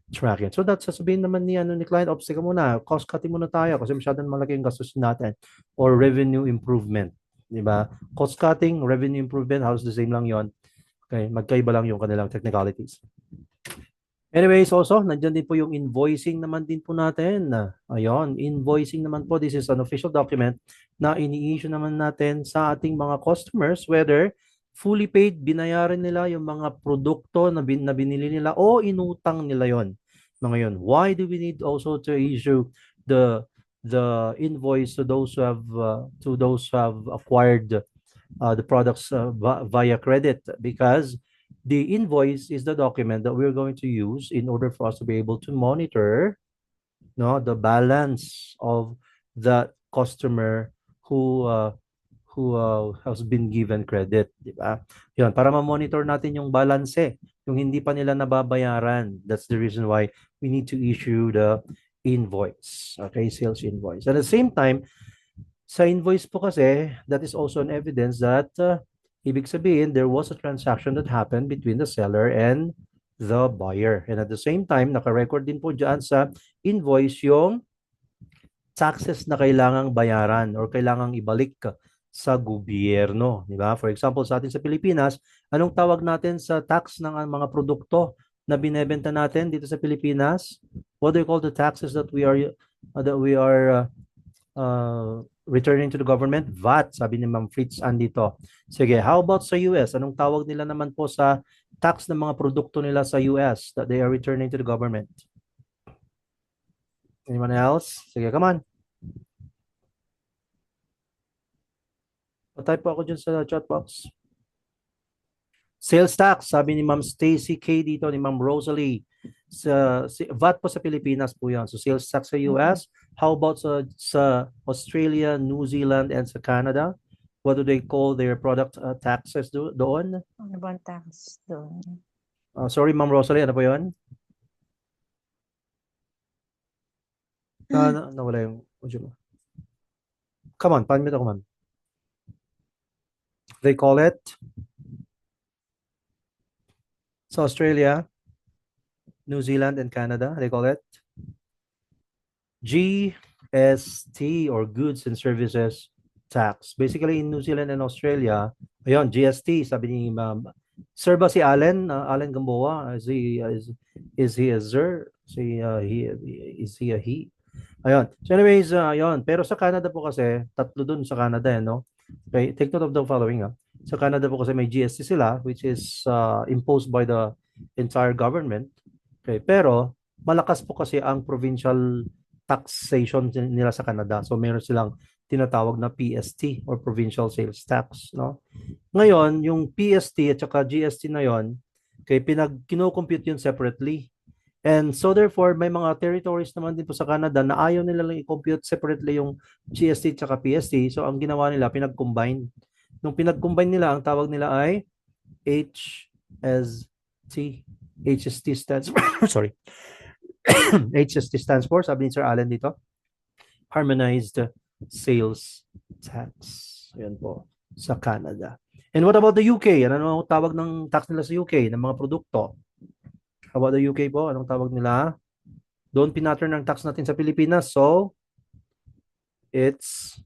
tracking. So that's sasabihin naman ni client, ops, teka muna, cost cutting muna tayo kasi masyadong malaki yung gastos natin, or revenue improvement. Diba? Cost cutting, revenue improvement, halos the same lang yon. Okay, magkaiba lang yung kanilang technicalities. Anyways, also, nandyan din po yung invoicing naman din po natin. Ayun, invoicing naman po, this is an official document na ini-issue naman natin sa ating mga customers, whether fully paid, binayaran nila yung mga produkto na binili nila o inutang nila yon. Mga yun. Why do we need also to issue the invoice to those who have acquired the products via credit? Because the invoice is the document that we're going to use in order for us to be able to monitor the balance of the customer who has been given credit, di ba? Yun, para ma-monitor natin yung balance, yung hindi pa nila nababayaran. That's the reason why we need to issue the invoice, okay, sales invoice. At the same time, sa invoice po kasi, that is also an evidence that ibig sabihin, there was a transaction that happened between the seller and the buyer. And at the same time, naka-record din po dyan sa invoice yung taxes na kailangang bayaran or kailangang ibalik sa gobyerno, di ba? For example, sa atin sa Pilipinas, anong tawag natin sa tax ng mga produkto na binebenta natin dito sa Pilipinas? What do you call the taxes that we are returning to the government? VAT, sabi ni Ma'am Fritz andito. Sige, how about sa US? Anong tawag nila naman po sa tax ng mga produkto nila sa US that they are returning to the government? Anyone else? Sige, come on. Patype po ako dyan sa chat box. Sales tax, sabi ni Ma'am Stacy K dito, ni Ma'am Rosalie. VAT po sa Pilipinas po yan. So sales tax sa US. How about sa Australia, New Zealand, and sa Canada? What do they call their product taxes doon? Ano ba ang tax doon? Sorry, Ma'am Rosalie, ano po yun? Nawala yung audio mo. Come on, pan-mute ako, ma'am. They call it so Australia, New Zealand, and Canada, they call it GST or Goods and Services Tax. Basically, in New Zealand and Australia, ayun, GST, sabi ni Ma'am. Sir ba si Allen? Allen Gamboa? Is he a sir? Is he a he? Ayun. So anyways, ayun. Pero sa Canada po kasi, tatlo dun sa Canada, no? Okay, take note of the following. Sa Canada po kasi may GST sila, which is imposed by the entire government. Okay, pero malakas po kasi ang provincial taxation nila sa Canada. So meron silang tinatawag na PST or Provincial Sales Tax, no? Ngayon, yung PST at saka GST na yon, okay, kino-compute yun separately. And so therefore, may mga territories naman din po sa Canada na ayaw nila lang i-compute separately yung GST at saka PST. So ang ginawa nila, pinag-combine. Nung pinag-combine nila, ang tawag nila ay HST. HST stands for, sorry. HST stands for, sabi ni Sir Allen dito, Harmonized Sales Tax. Ayan po, sa Canada. And what about the UK? Ano ang tawag ng tax nila sa UK, ng mga produkto? How about the UK po? Anong tawag nila? Doon pinattern ng tax natin sa Pilipinas. So, it's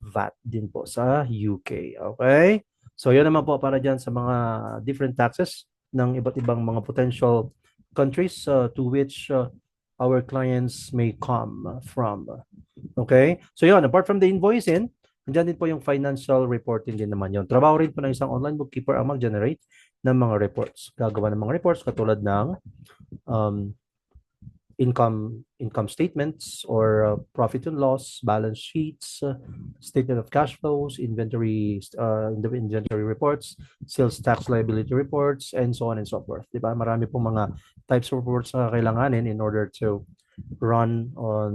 VAT din po sa UK. Okay? So, yun naman po para dyan sa mga different taxes ng iba't ibang mga potential countries to which our clients may come from. Okay? So, yun. Apart from the invoicing, andyan din po yung financial reporting din naman yun. Trabaho rin po ng isang online bookkeeper ang mag-generate ng mga reports. Gagawa ng mga reports katulad ng income statements or profit and loss, balance sheets, statement of cash flows, inventory reports, sales tax liability reports, and so on and so forth. Diba? Marami pong mga types of reports na kailanganin in order to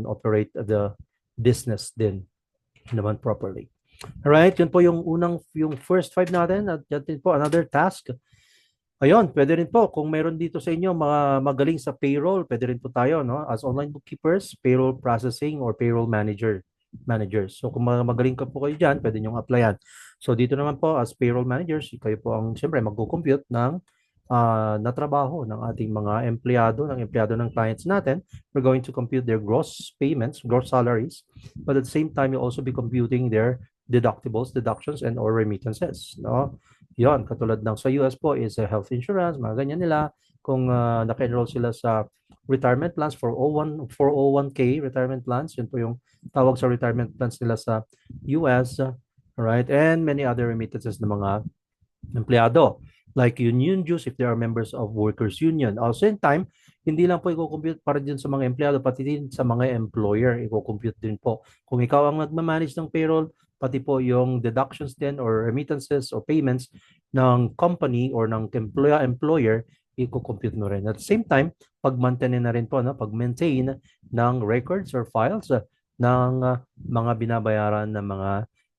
operate the business din naman properly. Alright, yun po yung first 5 natin. At yan din po, another task. Ayun, pwede rin po kung meron dito sa inyo mga magaling sa payroll, pwede rin po tayo, no? As online bookkeepers, payroll processing or payroll managers. So kung mga magaling ka po kayo diyan, pwede niyo applyan. So dito naman po as payroll managers, kayo po ang siyempre magko-compute ng na trabaho ng ating mga empleyado ng clients natin. We're going to compute their gross payments, gross salaries, but at the same time, you'll also be computing their deductibles, deductions, and or remittances, no? Yon, katulad ng sa US po is a health insurance, mga ganyan nila. Kung naka-enroll sila sa retirement plans, 401k retirement plans, yun po yung tawag sa retirement plans nila sa US, right? And many other remittances ng mga empleyado. Like union dues if they are members of workers union. Also in time, hindi lang po i-compute para din sa mga empleyado, pati din sa mga employer, i-compute din po. Kung ikaw ang nagmamanage ng payroll, pati po yung deductions din or remittances or payments ng company or ng employer, i-compute mo rin. At the same time, pag-maintain na rin po, no? Pag-maintain ng records or files ng mga binabayaran ng mga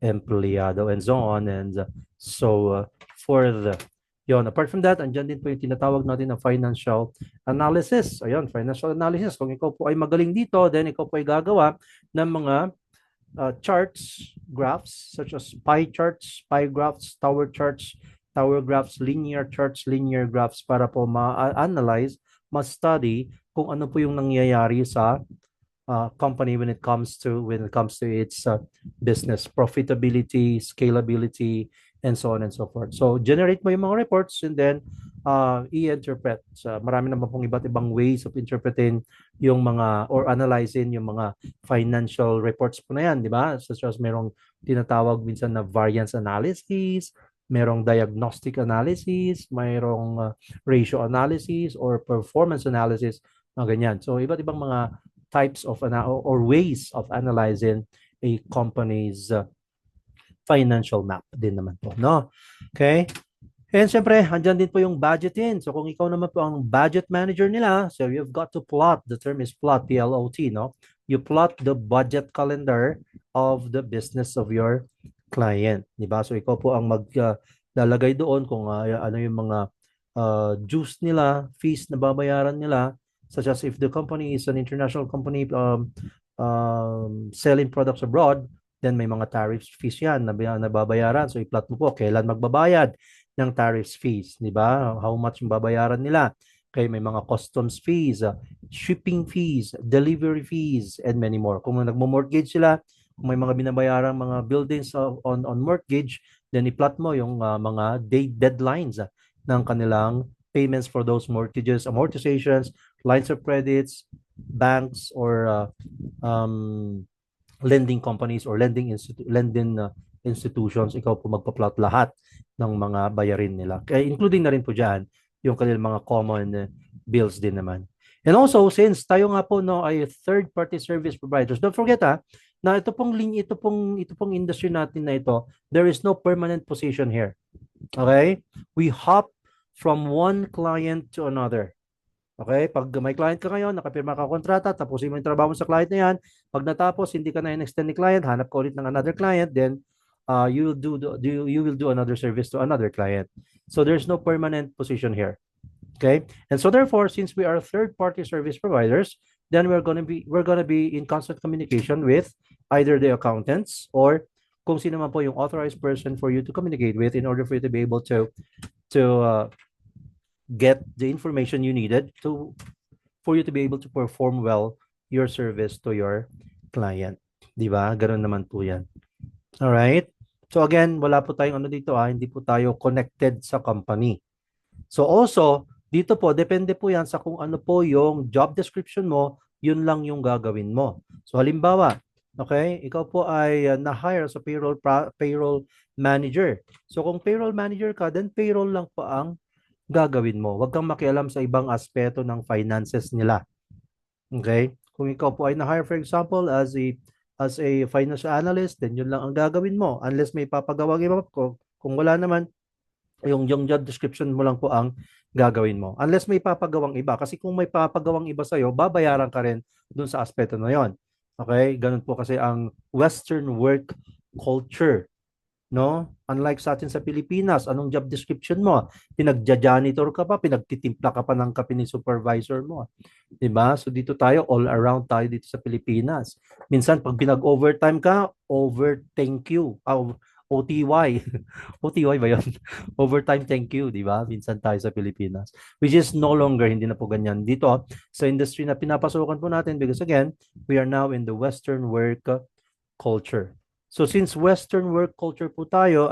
empleyado and so on and so forth. Yon, apart from that, andyan din po yung tinatawag natin na financial analysis. Ayun, financial analysis. Kung ikaw po ay magaling dito, then ikaw po ay gagawa ng mga charts, graphs, such as pie charts, pie graphs, tower charts, tower graphs, linear charts, linear graphs para po ma-analyze, ma-study kung ano po yung nangyayari sa company when it comes to its business profitability, scalability, and so on and so forth. So generate mo yung mga reports and then i-interpret. Marami naman pong iba't ibang ways of interpreting yung mga or analyzing yung mga financial reports po na yan, di ba? Such as merong tinatawag minsan na variance analysis, merong diagnostic analysis, merong ratio analysis or performance analysis, mga ganyan. So iba't ibang mga types of or ways of analyzing a company's financial map din naman po, no? Okay? And syempre, andyan din po yung budgeting. So kung ikaw naman po ang budget manager nila, so you've got to plot, the term is plot, P-L-O-T, no? You plot the budget calendar of the business of your client, di ba? So ikaw po ang maglalagay doon kung ano yung mga dues nila, fees na babayaran nila, such as if the company is an international company selling products abroad, then may mga tariffs fees yan na babayaran. So i-plot mo po kailan magbabayad ng tariffs fees, di ba? How much yung babayaran nila. Okay, may mga customs fees, shipping fees, delivery fees, and many more. Kung nagmo-mortgage sila, kung may mga binabayaran mga buildings on mortgage, then i-plot mo yung mga deadlines ng kanilang payments for those mortgages, amortizations, lines of credits, banks, or lending companies or lending institutions. Ikaw po magpa-plot lahat ng mga bayarin nila. Kaya including na rin po dyan yung kanilang mga common bills din naman. And also, since tayo nga po no ay third-party service providers, don't forget na ito pong industry natin na ito, there is no permanent position here. Okay? We hop from one client to another. Okay? Pag may client ka ngayon, nakapirma ka kontrata, tapusin mo yung trabaho mo sa client na yan. Pag natapos, hindi ka na in-extend ni client, hanap ka ulit ng another client, then you will do another service to another client. So there's no permanent position here. Okay? And so therefore, since we are third-party service providers, then we're gonna be in constant communication with either the accountants or kung sino man po yung authorized person for you to communicate with in order for you to be able to get the information you needed for you to be able to perform well your service to your client. Di ba? Ganun naman po yan. Alright? So again, wala po tayong ano dito hindi po tayo connected sa company. So also, dito po, depende po yan sa kung ano po yung job description mo, yun lang yung gagawin mo. So halimbawa, okay, ikaw po ay na-hire sa payroll manager. So kung payroll manager ka, then payroll lang po ang gagawin mo. Huwag kang makialam sa ibang aspeto ng finances nila. Okay? Kung ikaw po ay na-hire, for example, as a financial analyst, then yun lang ang gagawin mo. Unless may papagawang iba ko, kung wala naman, yung job description mo lang po ang gagawin mo. Unless may papagawang iba. Kasi kung may papagawang iba sa'yo, babayaran ka rin dun sa aspeto na yon. Okay? Ganun po kasi ang Western work culture, no? Unlike sa atin sa Pilipinas, anong job description mo? Pinagja-janitor ka pa, pinagtitimpla ka pa ng kape ni supervisor mo. 'Di ba? So dito tayo, all around tayo dito sa Pilipinas. Minsan pag pinag-overtime ka, over thank you. OTY. OTY ba 'yon? Overtime thank you, 'di ba? Minsan tayo sa Pilipinas. Which is no longer, hindi na po ganyan. Dito, sa industry na pinapasukan po natin, because again, we are now in the Western work culture. So since Western work culture po tayo,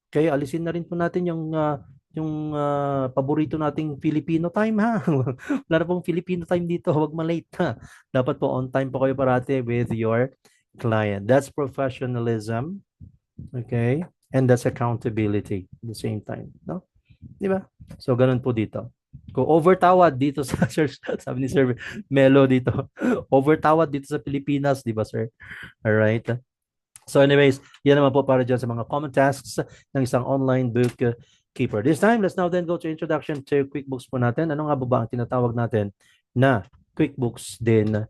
kaya alisin na rin po natin yung paborito nating Filipino time, ha. Wala na pong Filipino time dito, huwag ma-late, ha. Dapat po on time po kayo parati with your client. That's professionalism, okay? And that's accountability at the same time, no? Di ba? So ganun po dito. Kung overtawad dito sa sabi ni Sir Melo dito, overtawad dito sa Pilipinas, di ba, sir? Alright. So anyways, yan naman po para dyan sa mga common tasks ng isang online bookkeeper. This time, let's now then go to introduction to QuickBooks po natin. Ano nga ba ang tinatawag natin na QuickBooks din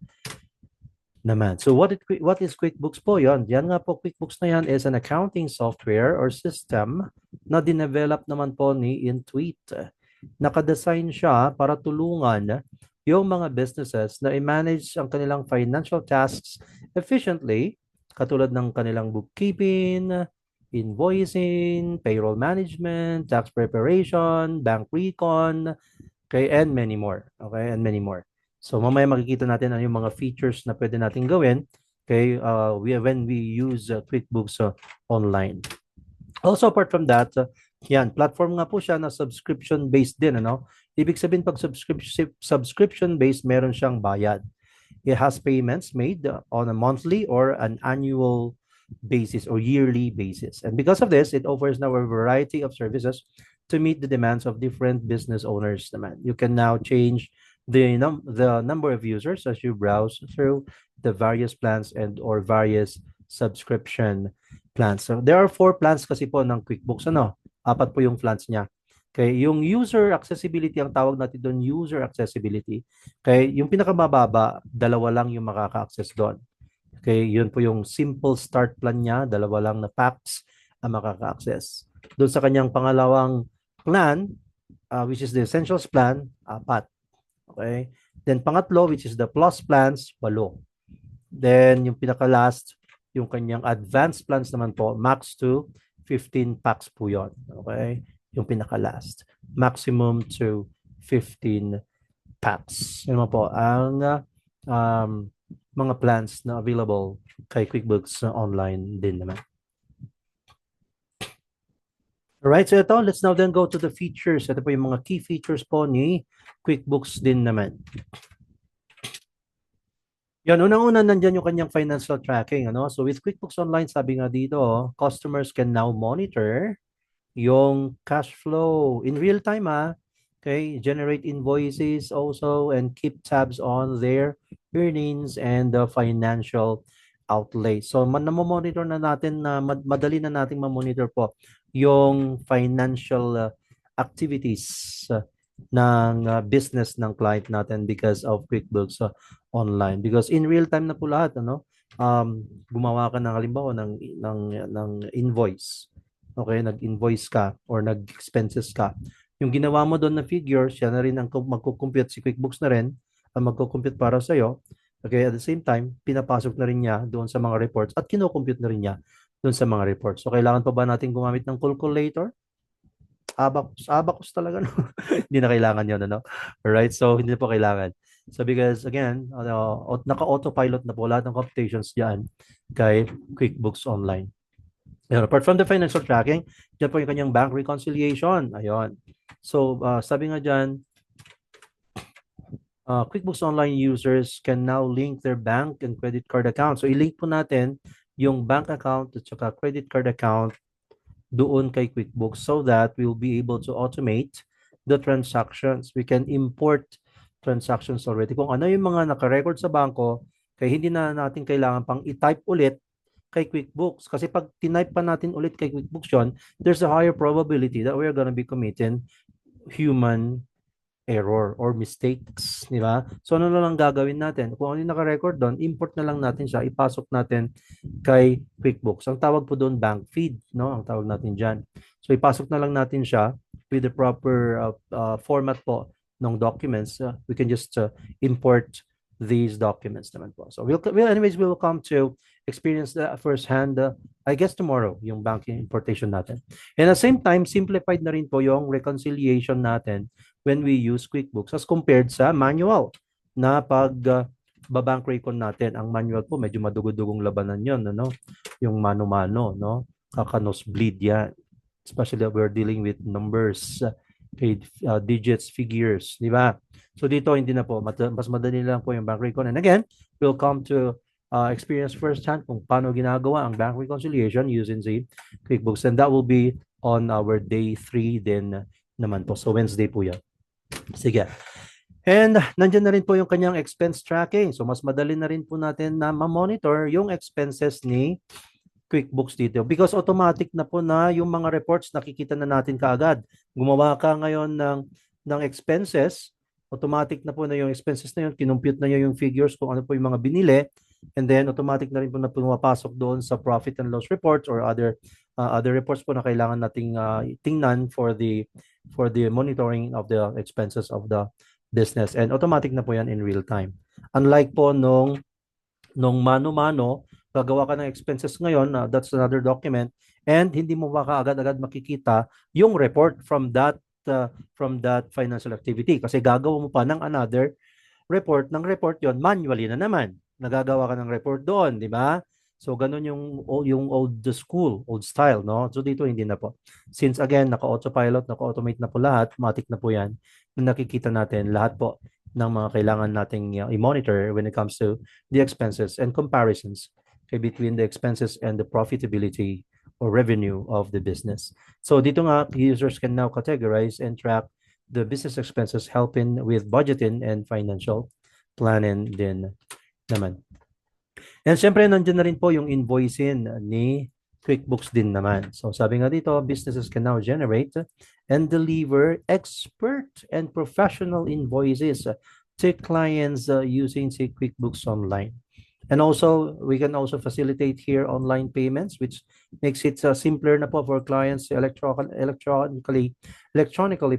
naman? So what is QuickBooks po? Yan nga po, QuickBooks na yan is an accounting software or system na dinevelop naman po ni Intuit. Nakadesign siya para tulungan yung mga businesses na i-manage ang kanilang financial tasks efficiently, katulad ng kanilang bookkeeping, invoicing, payroll management, tax preparation, bank recon, okay, and many more. Okay, and many more. So mamaya makikita natin ano yung mga features na pwede natin gawin, okay, when we use QuickBooks online. Also apart from that, yan, platform nga po siya na subscription-based din, ano? Ibig sabihin pag subscription-based, meron siyang bayad. It has payments made on a monthly or an annual basis or yearly basis. And because of this, it offers now a variety of services to meet the demands of different business owners. You can now change the number of users as you browse through the various plans and or various subscription plans. So there are 4 plans kasi po ng QuickBooks, ano? 4 po yung plans niya. Okay, yung user accessibility, ang tawag natin doon, user accessibility. Okay, yung pinakamababa, 2 lang yung makaka-access doon. Okay, yun po yung simple start plan niya, 2 lang na packs ang makaka-access. Doon sa kanyang pangalawang plan, which is the essentials plan, 4. Okay, then pangatlo, which is the plus plans, 8. Then yung pinaka-last, yung kanyang advanced plans naman po, max to 15 packs po yun. Okay, yung pinaka-last. Maximum to 15 packs. Yun naman po ang mga plans na available kay QuickBooks online din naman. Alright, so ito, let's now then go to the features. Ito po yung mga key features po ni QuickBooks din naman. Yan, unang-una nandyan yung kanyang financial tracking. Ano? So with QuickBooks Online, sabi nga dito, customers can now monitor yung cash flow in real time, okay, generate invoices also and keep tabs on their earnings and the financial outlay. So monitor na natin na madali na nating ma-monitor po yung financial activities ng business ng client natin because of QuickBooks Online, because in real time na po lahat, ano, gumawa ka ng halimbawa ng invoice. Okay, nag-invoice ka or nag-expenses ka. Yung ginawa mo doon na figure, siya na rin ang magko-compute, si QuickBooks na rin ang magko-compute para sa'yo. Okay, at the same time, pinapasok na rin niya doon sa mga reports at kino-compute na rin niya doon sa mga reports. So, kailangan pa ba natin gumamit ng calculator? Abacus talaga, no? Hindi na kailangan yun, ano? Alright, so hindi na po kailangan. So, because again, naka-autopilot na po lahat ng computations dyan kay QuickBooks Online. Apart from the financial tracking, dyan po yung kanyang bank reconciliation. Ayun. So, sabi nga dyan, QuickBooks Online users can now link their bank and credit card account. So, i-link po natin yung bank account at saka credit card account doon kay QuickBooks so that we'll be able to automate the transactions. We can import transactions already. Kung ano yung mga naka-record sa banko, kaya hindi na natin kailangan pang i-type ulit kay QuickBooks. Kasi pag tinype pa natin ulit kay QuickBooks yun, there's a higher probability that we're gonna be committing human error or mistakes, di ba? So ano na lang gagawin natin? Kung ano yung naka-record doon, import na lang natin siya, ipasok natin kay QuickBooks. Ang tawag po doon bank feed, no? Ang tawag natin diyan. So ipasok na lang natin siya with the proper format po ng documents. We can just import these documents naman po. So anyways, we'll come to experience that firsthand, I guess tomorrow, yung banking importation natin. And at the same time, simplified na rin po yung reconciliation natin when we use QuickBooks as compared sa manual na pag babank recon natin. Ang manual po, medyo madugod-dugong labanan yun, ano? Yung mano-mano, no? Kakanosebleed yan. Especially if we're dealing with numbers, digits, figures, di ba? So dito, hindi na po. Mas madali lang po yung bank recon. And again, we'll come to experience firsthand kung paano ginagawa ang bank reconciliation using the QuickBooks. And that will be on our day 3 din naman po. So Wednesday po yan. Sige. And nandiyan na rin po yung kanyang expense tracking. So mas madali na rin po natin na ma-monitor yung expenses ni QuickBooks dito. Because automatic na po na yung mga reports nakikita na natin kaagad. Gumawa ka ngayon ng expenses, automatic na po na yung expenses na yun, kinumpute na yun yung figures kung ano po yung mga binili, and then automatic na rin po na pumapasok doon sa profit and loss reports or other reports po na kailangan nating tingnan for the monitoring of the expenses of the business, and automatic na po yan in real time. Unlike po nung mano-mano, gagawa ka ng expenses ngayon, that's another document, and hindi mo ba kaagad-agad makikita yung report from that financial activity kasi gagawa mo pa ng another report yon manually na naman. Nagagawa ka ng report doon, di ba? So ganun yung old school, old style, no? So dito hindi na po. Since again, naka-autopilot, naka-automate na po lahat, automatic na po yan. Nakikita natin lahat po ng mga kailangan nating i-monitor when it comes to the expenses and comparisons between the expenses and the profitability or revenue of the business. So dito nga, users can now categorize and track the business expenses, helping with budgeting and financial planning din naman. And syempre, nandiyan na rin po yung invoicing ni QuickBooks din naman. So sabi nga dito, businesses can now generate and deliver expert and professional invoices to clients using, say, QuickBooks Online. And also, we can also facilitate here online payments, which makes it simpler na po for clients to electronically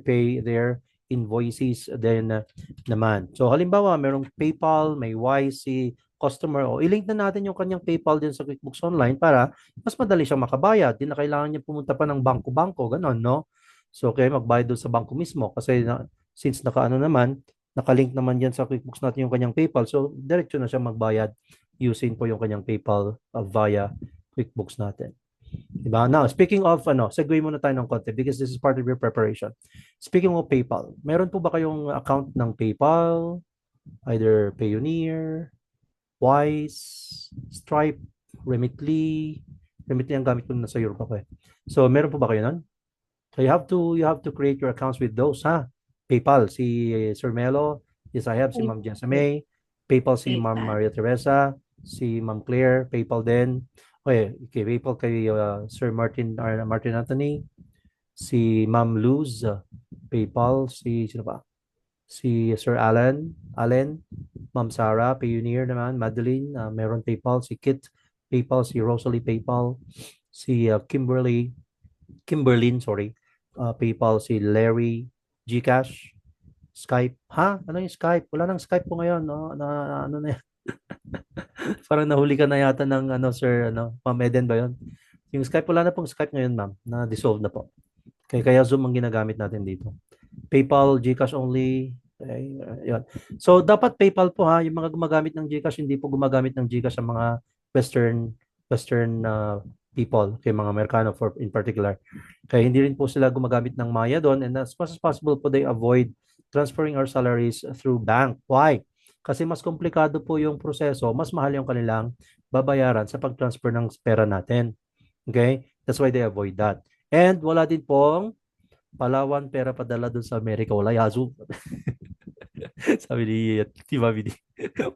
pay their invoices din naman. So halimbawa, merong PayPal, may Wise si customer, o i-link na natin yung kanyang PayPal din sa QuickBooks Online para mas madali siyang makabayad. Di na kailangan niya pumunta pa ng bangko-bangko, ganon, no? So, kaya magbayad doon sa bangko mismo kasi since nakalink naman yan sa QuickBooks natin yung kanyang PayPal. So, diretso na siya magbayad using po yung kanyang PayPal via QuickBooks natin. Diba? Now, speaking of, segue muna tayo ng konti because this is part of your preparation. Speaking of PayPal, meron po ba kayong account ng PayPal? Either Payoneer, Wise, Stripe, Remitly. Remitly ang gamit ko na sa Europe ako eh. So, meron po ba kayo nun? So, you have to create your accounts with those, ha? PayPal, si Sir Melo, yes, I have si Ma'am Jessamay, PayPal si Ma'am Maria Teresa, si Ma'am Claire, PayPal din. Okay, PayPal kay Sir Martin Anthony, si Ma'am Luz, PayPal, sino ba? Si Sir Allen, Ma'am Sarah, Payoneer naman, Madeline, meron PayPal, si Kit, PayPal, si Rosalie PayPal, si Kimberlyn, PayPal, si Larry, GCash, Skype. Ha? Ano yung Skype? Wala nang Skype po ngayon, no? Ano na yan? Parang nahuli ka na yata ng Sir, Ma'am Eden ba yun? Yung Skype, wala na pong Skype ngayon, ma'am. Na-dissolve na po. Kaya Zoom ang ginagamit natin dito. PayPal, GCash only. Okay, yun. So, dapat PayPal po ha. Yung mga gumagamit ng GCash, hindi po gumagamit ng GCash ang mga Western people, kay mga Amerikano in particular. Kaya hindi rin po sila gumagamit ng Maya doon, and as much as possible po they avoid transferring our salaries through bank. Why? Kasi mas komplikado po yung proseso, mas mahal yung kanilang babayaran sa pag-transfer ng pera natin. Okay? That's why they avoid that. And wala din pong Palawan pera padala doon sa Amerika. Wala Yazoo. Sabi ni Tiba Vidi.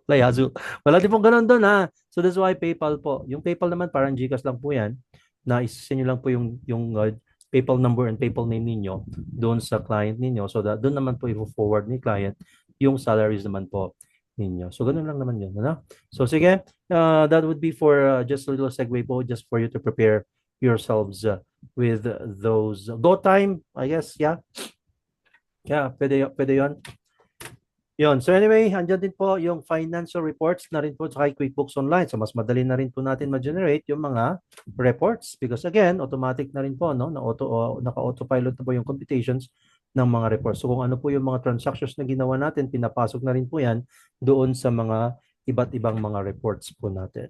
Wala Yazoo. Wala din pong ganun doon ha. So that's why PayPal po. Yung PayPal naman parang GCash lang po yan. Na isa nyo lang po yung PayPal number and PayPal name ninyo doon sa client ninyo so that doon naman po i-forward ni client yung salaries naman po ninyo. So ganun lang naman yun, ano? So sige, that would be for just a little segue po just for you to prepare yourselves with those go time, I guess, yeah. Yeah, pwede yun. Yun. So anyway, andyan din po yung financial reports na rin po sa QuickBooks Online. So mas madali na rin po natin ma-generate yung mga reports because again, automatic na rin po, no? Naka-autopilot na po yung computations ng mga reports. So kung ano po yung mga transactions na ginawa natin, pinapasok na rin po yan doon sa mga iba't ibang mga reports po natin.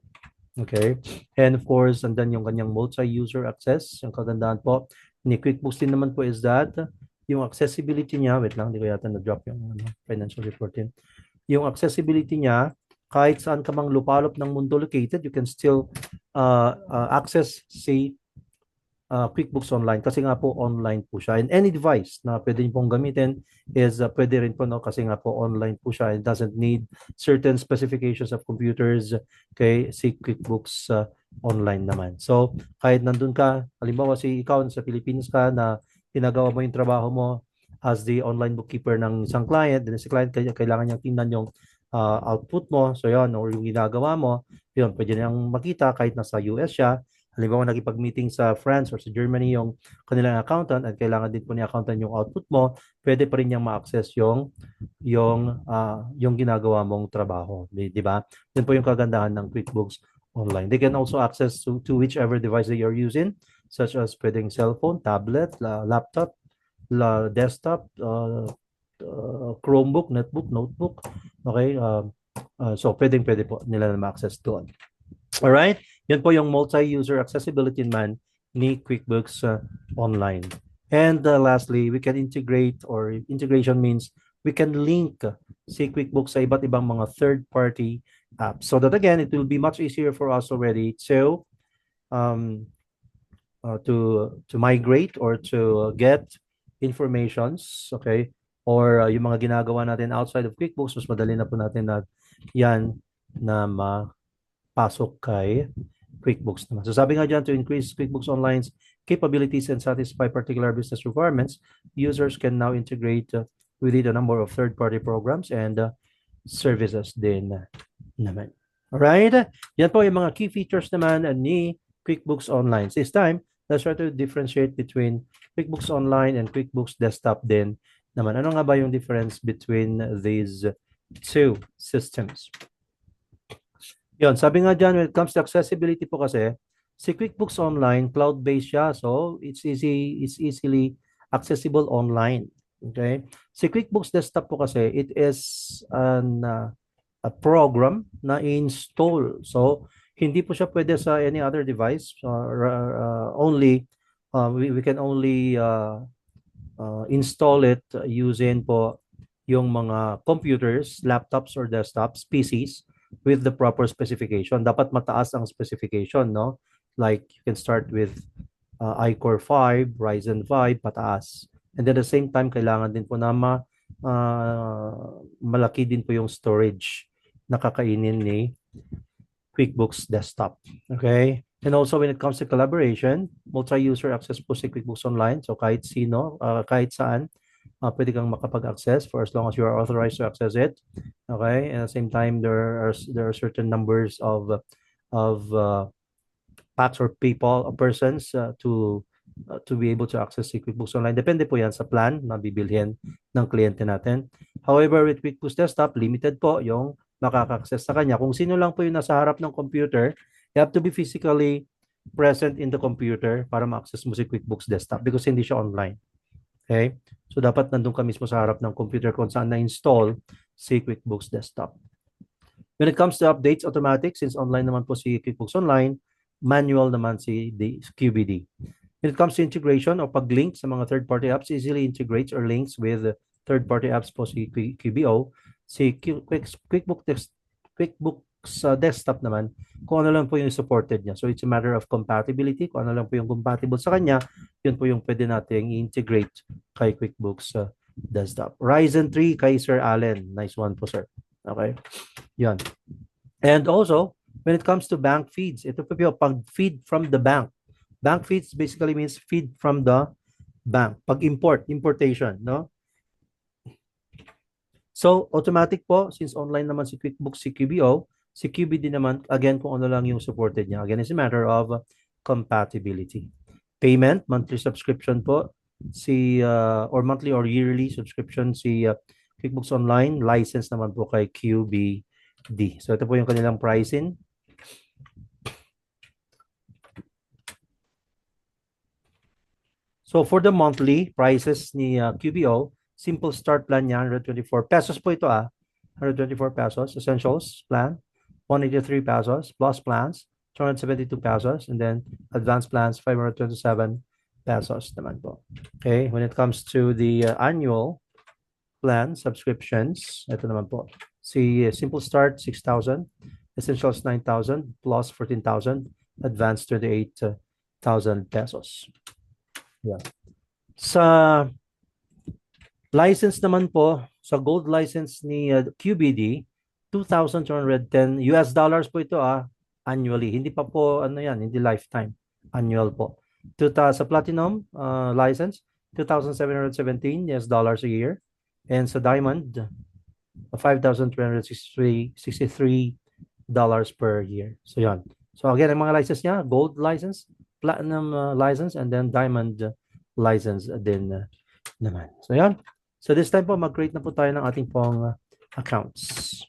Okay? And of course, andyan yung kanyang multi-user access. Yung kagandahan po ni QuickBooks din naman po is that yung accessibility niya, wait lang, hindi ko yata na-drop yung financial reporting. Yung accessibility niya, kahit saan ka mang lupalop ng mundo located, you can still access, say, QuickBooks Online kasi nga po online po siya. And any device na pwede niyo pong gamitin is pwede rin po, no, kasi nga po online po siya. It doesn't need certain specifications of computers. Okay, si QuickBooks Online naman. So, kahit nandun ka, halimbawa ikaw sa Philippines ka na ginagawa mo yung trabaho mo as the online bookkeeper ng isang client, then si client kailangan niyang tingnan yung output mo, so yun, or yung ginagawa mo, yun, pwede niyang makita kahit nasa US siya. Halimbawa, nakipag-meeting sa France or sa Germany yung kanilang accountant at kailangan din po ni accountant yung output mo, pwede pa rin niyang ma-access yung ginagawa mong trabaho. Di ba? Yun po yung kagandahan ng QuickBooks Online. They can also access to whichever device that you're using, such as pwedeng cellphone, tablet, laptop, desktop, Chromebook, netbook, notebook. Okay? So, pwede po nila na ma-access doon. Alright? Yan po yung multi-user accessibility man ni QuickBooks Online. And lastly, we can integrate, or integration means we can link si QuickBooks sa iba't ibang mga third-party apps. So that again, it will be much easier for us already to migrate or to get informations, okay? Or yung mga ginagawa natin outside of QuickBooks, mas madali na po natin na yan na mapasok kay QuickBooks naman. So sabi nga dyan, to increase QuickBooks Online's capabilities and satisfy particular business requirements, users can now integrate with it a number of third-party programs and services din naman. Alright? Yan po yung mga key features naman ni QuickBooks Online. This time, let's try to differentiate between QuickBooks Online and QuickBooks Desktop din naman. Ano nga ba yung difference between these two systems? Yun, sabi nga dyan, when it comes to accessibility po kasi, si QuickBooks Online, cloud-based siya. So, it's easily accessible online. Okay? Si QuickBooks Desktop po kasi, it is a program na install. So, hindi po siya pwede sa any other device. We can only install it using po yung mga computers, laptops or desktops, PCs with the proper specification. Dapat mataas ang specification, no? Like you can start with iCore 5, Ryzen 5, pataas. And then at the same time, kailangan din po na malaki din po yung storage na kakainin ni QuickBooks Desktop. Okay? And also when it comes to collaboration, multi-user access po si QuickBooks Online. So kahit sino, kahit saan, pwede kang makapag-access for as long as you are authorized to access it. Okay? And at the same time, there are certain numbers of packs or people or persons to be able to access si QuickBooks Online. Depende po yan sa plan na bibilhin ng kliyente natin. However, with QuickBooks Desktop, limited po yung makaka-access sa kanya. Kung sino lang po yung nasa harap ng computer, you have to be physically present in the computer para ma-access mo si QuickBooks Desktop because hindi siya online. Okay? So, dapat nandun ka mismo sa harap ng computer kung saan na-install si QuickBooks Desktop. When it comes to updates, automatic, since online naman po si QuickBooks Online, manual naman si QBD. When it comes to integration o pag-link sa mga third-party apps, easily integrates or links with third-party apps po si QBO. Si QuickBooks Desktop naman, kung ano lang po yung supported niya. So it's a matter of compatibility. Kung ano lang po yung compatible sa kanya, yun po yung pwede nating i-integrate kay QuickBooks Desktop. Ryzen 3 kay Sir Allen. Nice one po, sir. Okay? Yan. And also, when it comes to bank feeds, ito po yung pag-feed from the bank. Bank feeds basically means feed from the bank. Pag-import, importation, no? So, automatic po, since online naman si QuickBooks, si QBO, si QBD naman, again, kung ano lang yung supported niya. Again, it's a matter of compatibility. Payment, monthly subscription po, or monthly or yearly subscription, QuickBooks Online, license naman po kay QBD. So, ito po yung kanilang pricing. So, for the monthly prices ni QBO, simple start plan niya, 124 pesos po ito 124 pesos. Essentials plan, 183 pesos. Plus plans, 272 pesos. And then advanced plans, 527 pesos naman po. Okay, when it comes to the annual plan subscriptions, ito naman po. Simple start, 6,000. Essentials, 9,000. Plus 14,000. Advanced, 28,000 pesos. Yeah. Sa license naman po, sa gold license ni QBD, 2,210 US dollars po ito annually. Hindi pa po hindi lifetime. Annual po. Sa platinum license, 2,717 US dollars a year. And sa diamond, $5,363 per year. So yan. So again, ang mga license niya, gold license, platinum license, and then diamond license din naman. So yan. So this time po, mag-create na po tayo ng ating pong accounts.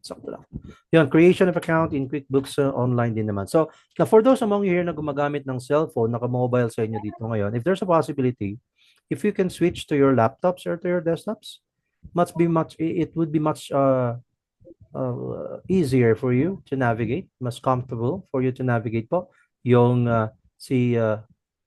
Sakto lang. Yan, creation of account in QuickBooks Online din naman. So, now for those among you here na gumagamit ng cellphone, naka-mobile sa inyo dito ngayon, if there's a possibility, if you can switch to your laptops or to your desktops, it would be much easier for you to navigate, mas comfortable for you to navigate po yung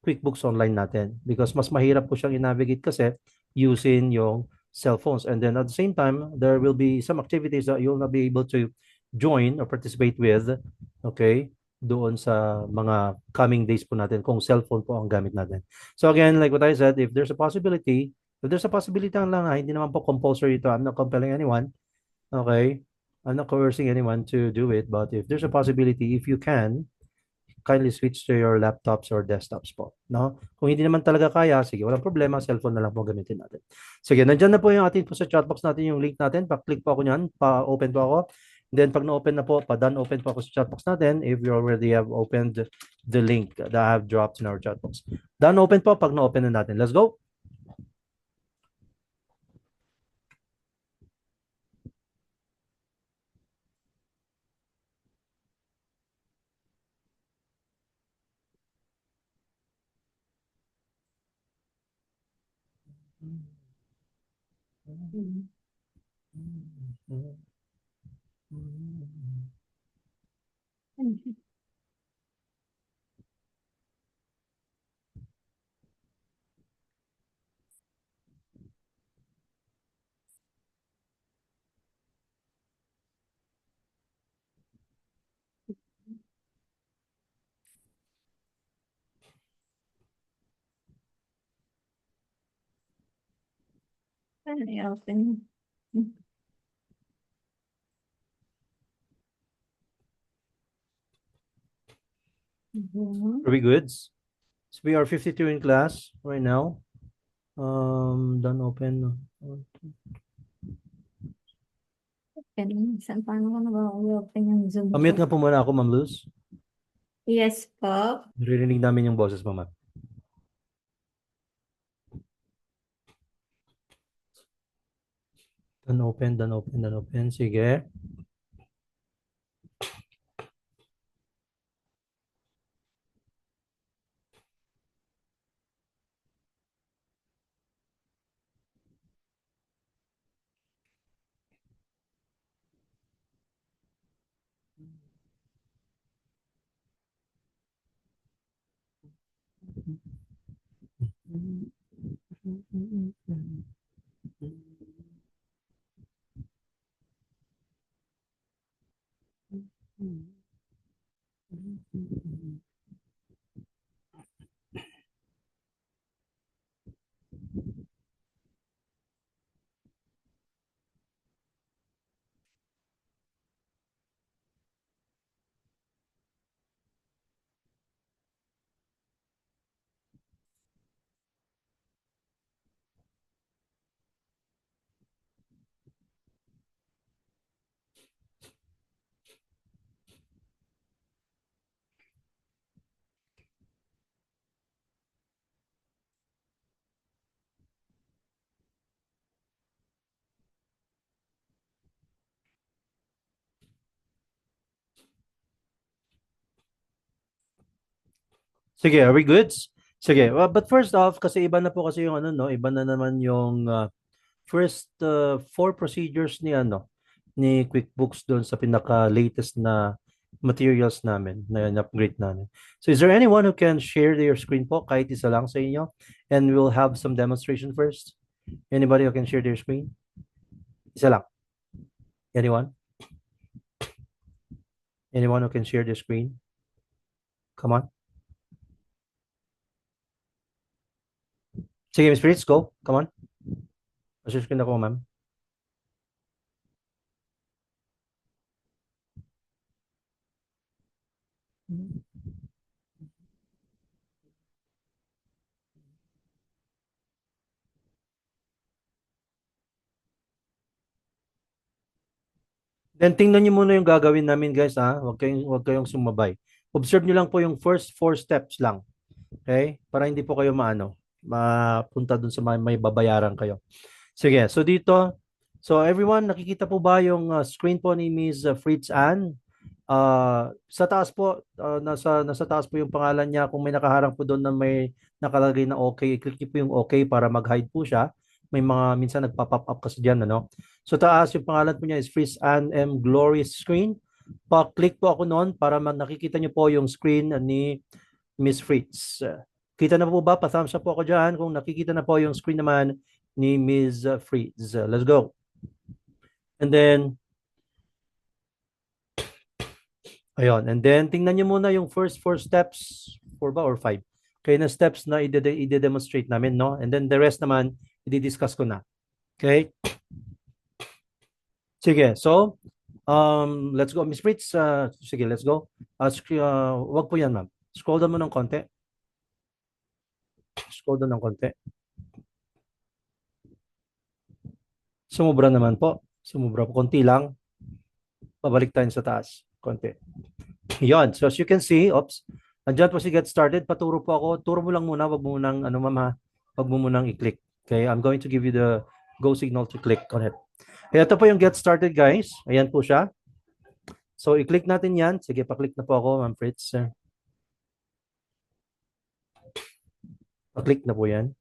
QuickBooks Online natin, because mas mahirap po siyang i-navigate kasi using yung cell phones. And then at the same time, there will be some activities that you'll not be able to join or participate with, okay, doon sa mga coming days po natin kung cellphone po ang gamit natin. So again, like what I said, if there's a possibility lang hindi naman po compulsory ito. I'm not compelling anyone, okay? I'm not coercing anyone to do it, but if there's a possibility, if you can, kindly switch to your laptops or desktops po, no? Kung hindi naman talaga kaya, sige, walang problema, cellphone na lang po gamitin natin. Sige, nandyan na po yung ating po sa chatbox natin yung link natin. Pa-click po ako niyan, pa-open po ako. Then pag na-open na po, pa-done open po ako sa chatbox natin if you already have opened the link that I have dropped in our chatbox. Done open po pag na-open na natin. Let's go. Open. Are we good? So we are 52 in class right now. Done open. Paano ko nag-open yung Zoom Mute ko? nga po muna ako, Ma'am Luz. Yes po. Narinig namin yung boses mo, Ma'am. Done open. Sige. Sige, are we good? Sige, but first off, kasi iba na po kasi yung ano, no? Iba na naman yung first four procedures ni ano, ni QuickBooks doon sa pinaka-latest na materials namin, na upgrade namin. So is there anyone who can share their screen po, kahit isa lang sa inyo? And we'll have some demonstration first. Anybody who can share their screen? Isa lang. Anyone? Anyone who can share their screen? Come on. Sige, Miss Fritz, go. Come on. Share screen ako, ma'am. Then tingnan niyo muna yung gagawin namin, guys, ha. Huwag kayong sumabay. Observe niyo lang po yung first 4 steps lang. Okay? Para hindi po kayo mapunta dun sa may babayaran kayo. Sige, so dito, so everyone, nakikita po ba yung screen po ni Ms. Fritz Ann? Sa taas po, nasa taas po yung pangalan niya. Kung may nakaharang po doon na may nakalagay na okay, i-click niyo po yung okay para mag-hide po siya. May mga minsan nagpa-pop up kasi diyan, ano? So taas yung pangalan po niya is Fritz Ann M. Glory's screen. Pa-click po ako noon para nakikita niyo po yung screen ni Miss Fritz. Kita na po ba? Pa-thumbs up po ako dyan kung nakikita na po yung screen naman ni Ms. Fritz. Let's go. And then, ayun. And then, tingnan nyo muna yung first 4 steps. 4 ba or 5? Okay, na steps na i-demonstrate namin, no? And then the rest naman, i-discuss ko na. Okay? Sige, so, let's go. Miss Fritz, sige, let's go. Wag po yan, ma'am. Scroll down mo ng konti. Scroll down ng konti. Sumubra naman po. Sumubra po. Konti lang. Pabalik tayo sa taas. Konti. Yon. So as you can see, oops. Andyan po si Get Started. Paturo po ako. Turo mo lang muna. Wag mo munang, ano ma'am ha. Wag mo munang i-click. Okay. I'm going to give you the go signal to click on it. Ito po yung Get Started, guys. Ayan po siya. So i-click natin yan. Sige, pa-click na po ako, ma'am Fritz. Pa-click na po yan.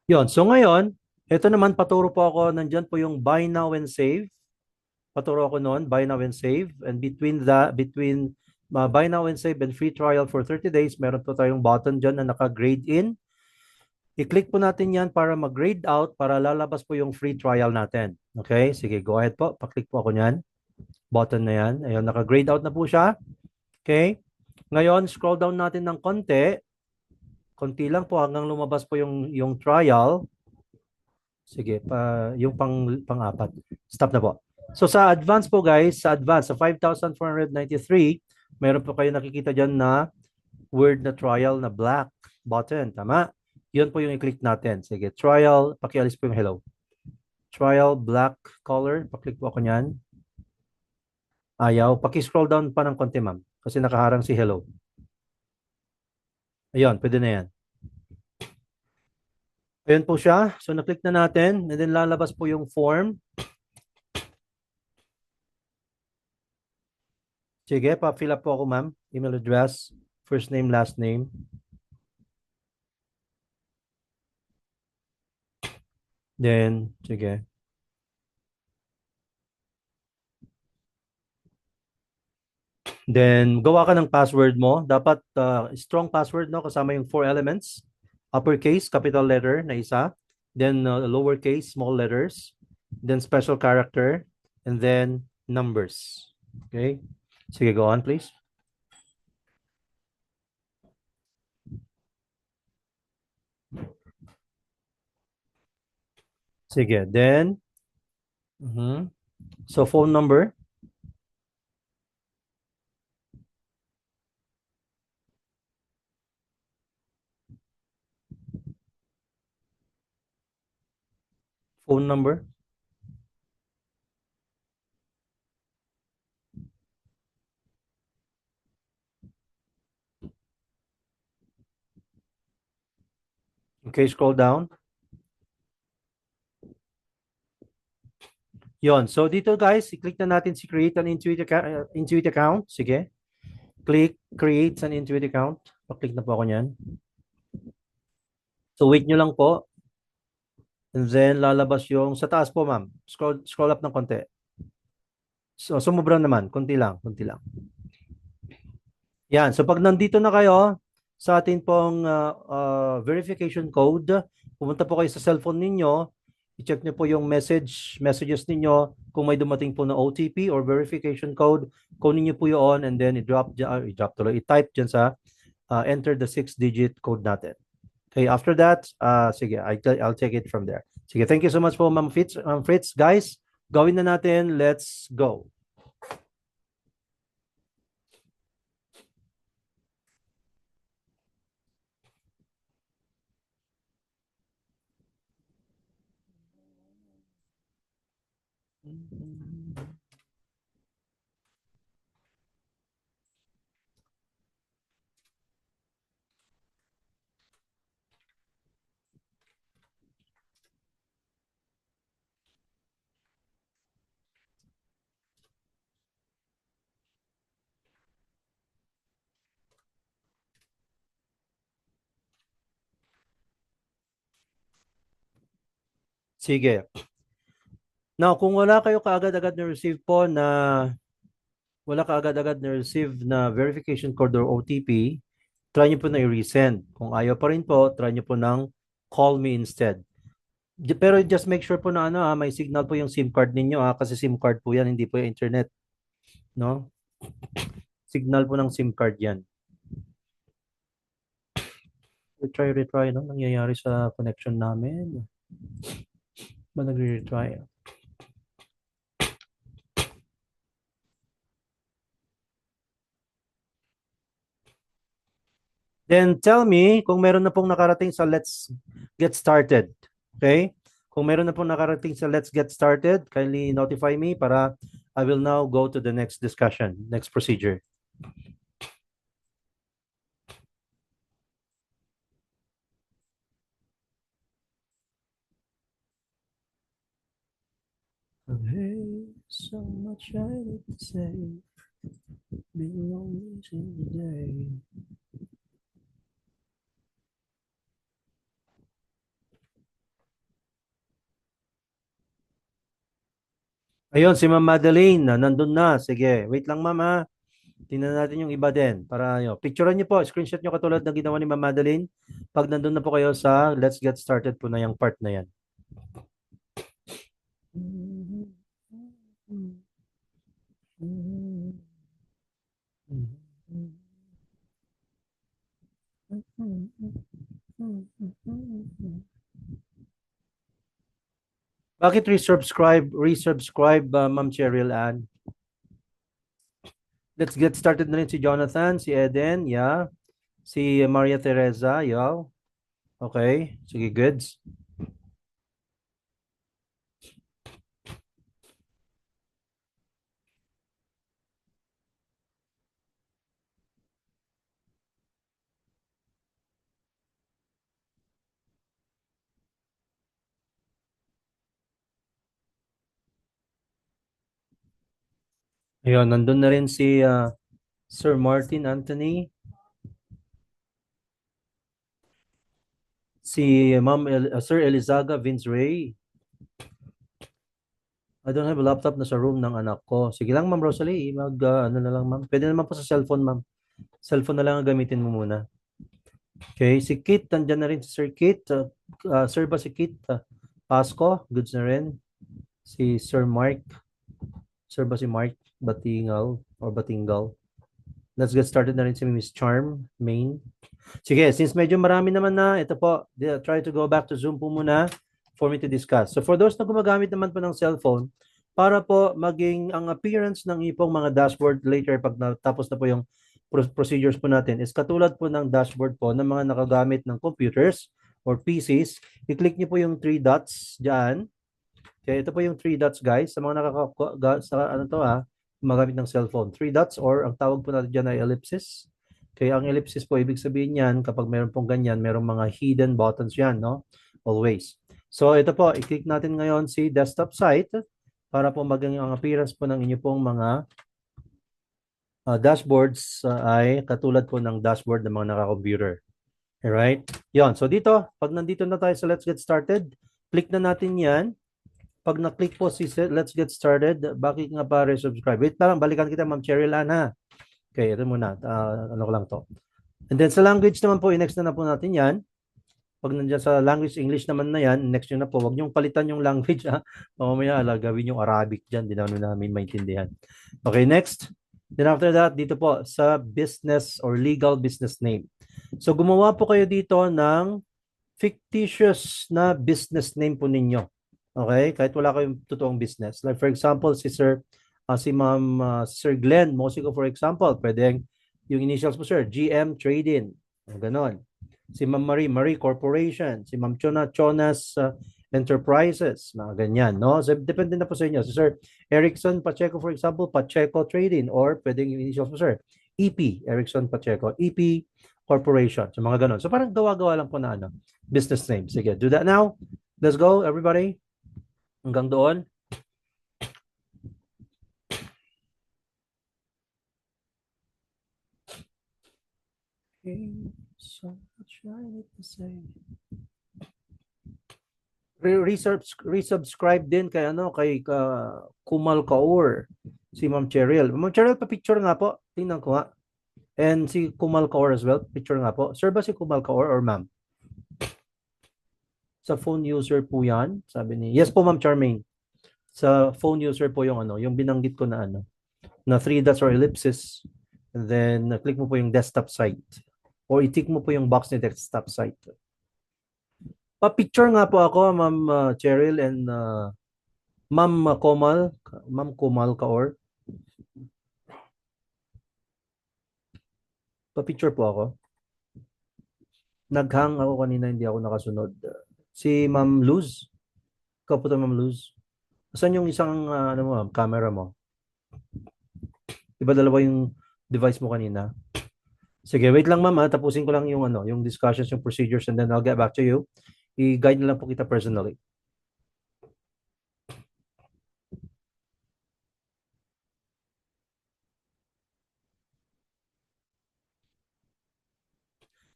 Yon. So ngayon, ito naman paturo po ako. Nandyan po yung Buy Now and Save. Paturo ako noon, Buy Now and Save. And between Buy Now and Save and free trial for 30 days, meron po tayong button dyan na naka-grade in. I-click po natin yan para mag-grade out para lalabas po yung free trial natin. Okay, sige, go ahead po. Pa-click po ako nyan. Button na yan. Ayun, naka-grade out na po siya. Okay. Ngayon, scroll down natin ng konti. Konti lang po hanggang lumabas po yung trial. Sige, yung pang-apat. Stop na po. So sa advance po guys, sa 5,493, meron po kayo nakikita dyan na word na trial na black button. Tama? Yun po yung i-click natin. Sige, trial, pakialis po yung hello. Trial black color, paklik po ako nyan. Ayaw, paki-scroll down pa ng konti ma'am, kasi nakaharang si hello. Ayun, pwede na yan. Ayun po siya. So na-click na natin, and then lalabas po yung form. Sige, pa-fill up po ako ma'am. Email address, first name, last name. Then, sige. Then, gawa ka ng password mo. Dapat strong password, no? Kasama yung 4 elements. Uppercase, capital letter na isa. Then, lowercase, small letters. Then, special character. And then, numbers. Okay? Sige, go on, please. Sige, then, so phone number. Phone number. Okay, scroll down. Yon. So dito guys, i-click na natin si create an Intuit account. Sige. Click create an Intuit account. Pa-click na po ako niyan. So wait nyo lang po. And then lalabas yung sa taas po, ma'am. Scroll up ng konti. So sumubra naman, konti lang, konti lang. Yan. So pag nandito na kayo sa atin pong verification code, pumunta po kayo sa cellphone ninyo, i-check nyo po yung messages ninyo kung may dumating po na OTP or verification code, kunin nyo po yun and then i-type dyan sa enter the 6-digit code natin. Okay, after that, sige, I'll take it from there. Sige, thank you so much po, Ma'am Fritz. Guys, gawin na natin. Let's go. Sige. Now, kung wala kayo kaagad-agad na receive po na verification code or OTP, try nyo po na i-resend. Kung ayaw pa rin po, try nyo po ng call me instead. Pero just make sure po na may signal po yung SIM card ninyo kasi SIM card po yan, hindi po yung internet. No? Signal po ng SIM card yan. Retry, no? Nangyayari sa connection namin. Ba nagre-retry? Then tell me kung meron na pong nakarating sa let's get started. Okay? Kung meron na pong nakarating sa let's get started, kindly notify me para I will now go to the next discussion, next procedure. Hey, so much I need to say. Being lonely every day. Ayun, si Ma'am Madeline, nandun na. Sige, wait lang ma'am ha. Tingnan natin yung iba din. Para picturean niyo po, screenshot niyo katulad ng ginawa ni Ma'am Madeline. Pag nandun na po kayo sa let's get started po na yung part na yan. Bakit resubscribe, Ma'am Cheryl Ann? Let's get started na rin si Jonathan, si Eden, yeah. Si Maria Teresa, yeah. Okay, sige, goods. Ayun, nandun na rin si Sir Martin Anthony. Si Sir Elizaga Vince Ray. I don't have a laptop na sa room ng anak ko. Sige lang, Ma'am Rosalie, ano na lang, ma'am. Pwede naman po sa cellphone, ma'am. Cellphone na lang ang gamitin mo muna. Okay, si Kit, nandyan na rin si Sir Kit. Sir ba si Kit? Pasco, goods na rin. Si Sir Mark. Sir ba si Mark Batingal or Batingal? Let's get started na rin si Miss Charm, main. Sige, since medyo marami naman na, ito po, try to go back to Zoom po muna for me to discuss. So for those na gumagamit naman po ng cellphone, para po maging ang appearance ng ipong mga dashboard later pag natapos na po yung procedures po natin is katulad po ng dashboard po ng mga nakagamit ng computers or PCs. I-click niyo po yung 3 dots dyan. Okay, ito po yung 3 dots guys. Sa mga gumagamit ng cellphone. 3 dots or ang tawag po natin dyan ay ellipsis. Okay, ang ellipsis po, ibig sabihin yan, kapag meron pong ganyan, merong mga hidden buttons yan, no? Always. So, ito po, i-click natin ngayon si desktop site para po maging ang appearance po ng inyo pong mga dashboards ay katulad po ng dashboard ng mga naka-computer. Alright? Yon. So dito, pag nandito na tayo sa Let's Get Started, click na natin yan. Pag na-click po si Let's Get Started, bakit nga pa resubscribe? Wait lang, balikan kita, Ma'am Cheryl Ann, ha? Okay, ito muna. Ano ko lang to. And then sa language naman po, next na po natin yan. Pag nandiyan sa language, English naman na yan, next nyo na po. Huwag nyong palitan yung language, ha? Mamaya, gawin yung Arabic dyan. Di namin maintindihan. Okay, next. Then after that, dito po, sa business or legal business name. So, gumawa po kayo dito ng fictitious na business name po ninyo. Okay? Kahit wala kayong totoong business. Like for example, si Ma'am Sir Glenn Mosico, for example, pwedeng yung initials po, sir, GM Trading. Ganon. Si Ma'am Marie Corporation. Si Ma'am Chonas Enterprises. Mga ganyan, no? So, depende na po sa inyo. Si Sir Erickson Pacheco, for example, Pacheco Trading, or pwedeng yung initials po, sir, EP, Erickson Pacheco, EP Corporation. So, mga ganon. So, parang gawa-gawa lang po na business name. Sige, do that now. Let's go, everybody. Hanggang doon. Okay, so much I need to say. Resubscribe din kay Kumal Kaur, si Ma'am Cheryl. Ma'am Cheryl, pa-picture nga po. Tingnan ko nga. And si Kumal Kaur as well. Picture nga po. Sir ba si Kumal Kaur or ma'am? Sa phone user po yan. Sabi ni, yes po Ma'am Charmaine. Sa phone user po yung yung binanggit ko na na 3 dots or ellipsis. And then click mo po yung desktop site. Or i-tick mo po yung box ni desktop site. Pa-picture nga po ako, Ma'am Cheryl and Ma'am Kumal Kaur. Pa-picture po ako. Naghang ako kanina, hindi ako nakasunod. Si Ma'am Luz. Ikaw po to, Ma'am Luz. Saan yung isang camera mo? Diba dalawa yung device mo kanina? Sige, wait lang ma'am, tapusin ko lang yung yung discussions, yung procedures, and then I'll get back to you. I-guide na lang po kita personally.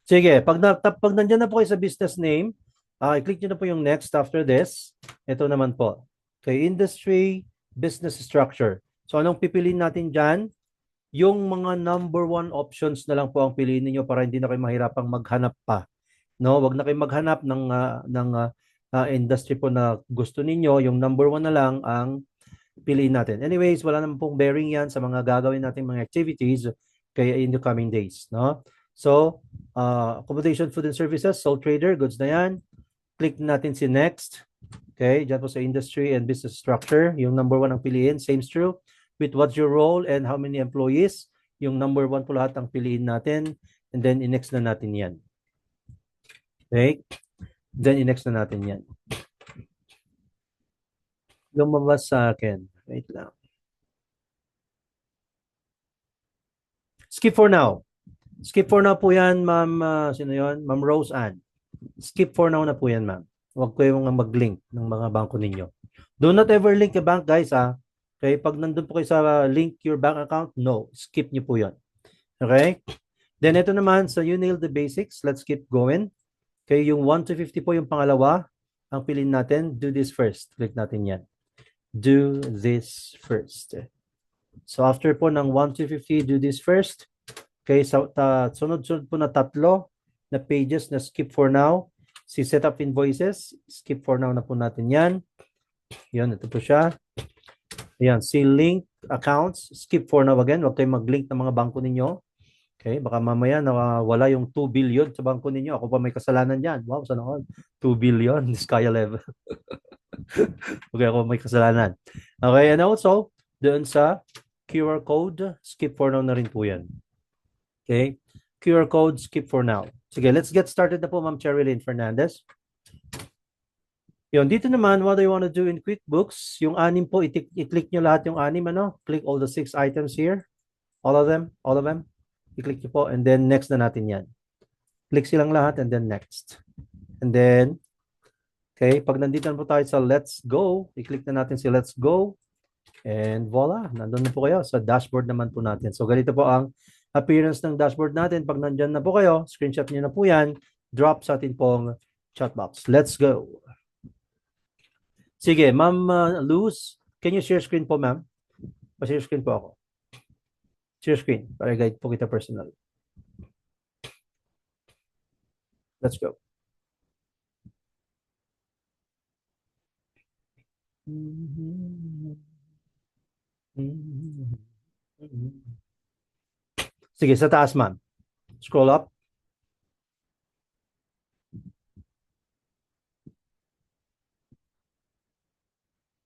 Sige, pag nandiyan na po kayo sa business name, i-click nyo na po yung next after this. Ito naman po. Okay, industry, business structure. So anong pipiliin natin dyan? Yung mga number 1 options na lang po ang piliin niyo para hindi na kayo mahirapang maghanap pa. No, wag na kayo maghanap ng industry po na gusto ninyo, yung number 1 na lang ang piliin natin. Anyways, wala naman pong bearing yan sa mga gagawin nating mga activities kaya in the coming days, no? So, accommodation, food and services, sole trader, goods na yan. Click natin si next. Okay, dyan po sa industry and business structure, yung number 1 ang piliin, same is true. With what's your role and how many employees, yung number 1 po lahat ang piliin natin, and then i-next na natin yan. Okay, then i-next na natin yan. Lumabas sa akin. Wait lang. Skip for now. Skip for now po yan, ma'am. Sino yun? Ma'am Rose Ann. Skip for now na po yan, ma'am. Huwag kayong mag-link ng mga bangko ninyo. Do not ever link a bank, guys, ha? Okay, pag nandun po kayo sa link your bank account, no. Skip nyo po yan. Okay? Then ito naman, so you nailed the basics. Let's keep going. Okay, yung 1 to 50 po yung pangalawa. Ang piliin natin, do this first. Click natin yan. Do this first. So after po ng 1 to 50, do this first. Okay, so sunod-sunod po na 3 na pages na skip for now. Si setup invoices, skip for now na po natin yan. Yan, ito po siya. Ayan, si link accounts, skip for now again. Huwag kayong mag-link ng mga bangko ninyo. Okay, baka mamaya nawala yung 2 billion sa bangko ninyo. Ako pa may kasalanan yan. Wow, sana all. 2 billion, Sky level. Okay, ako may kasalanan. Okay, and also, doon sa QR code, skip for now na rin po yan. Okay, QR code, skip for now. Sige, let's get started na po, Ma'am Cherilyn Fernandez. Yun, dito naman, what do you want to do in QuickBooks? Yung 6 po, i-click nyo lahat yung 6, Click all the 6 items here. All of them. I-click nyo po, and then next na natin yan. Click silang lahat, and then next. And then, okay, pag nandito na po tayo sa Let's Go, i-click na natin si Let's Go. And voila, nandun na po kayo sa dashboard naman po natin. So ganito po ang appearance ng dashboard natin. Pag nandyan na po kayo, screenshot niyo na po yan, drop sa atin pong chat box. Let's go. Sige, Ma'am Luz, can you share screen po, ma'am? Pa-share screen po ako. Share screen para guide po kita personal. Let's go. Sige, sa taas, ma'am. Scroll up.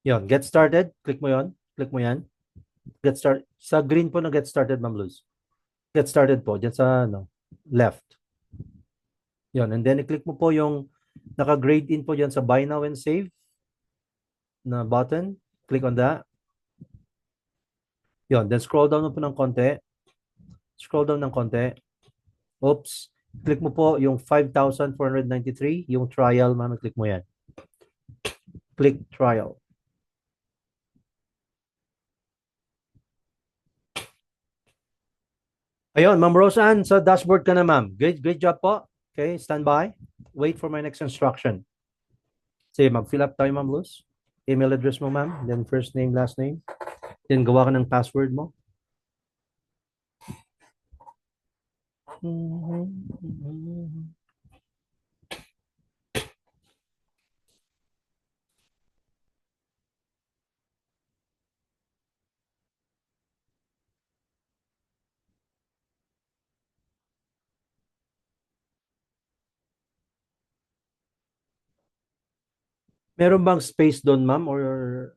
Yon, get started. Click mo yon. Click mo yan. Get start. Sa green po na get started, Ma'am Luz. Get started po. Diyan sa left. Yon, and then i-click mo po yung naka-grade in po diyan sa buy now and save na button. Click on that. Yon, then scroll down mo po ng konti. Scroll down ng konti. Oops. Click mo po yung 5,493, yung trial, ma'am. Click mo yan. Click trial. Ayun, Ma'am Roseanne, sa dashboard ka na, ma'am. Great job po. Okay, stand by. Wait for my next instruction. Sige, mag-fill up tayo, Ma'am Luz. Email address mo, ma'am. Then first name, last name. Then gawa ka ng password mo. Meron bang space doon, ma'am? Or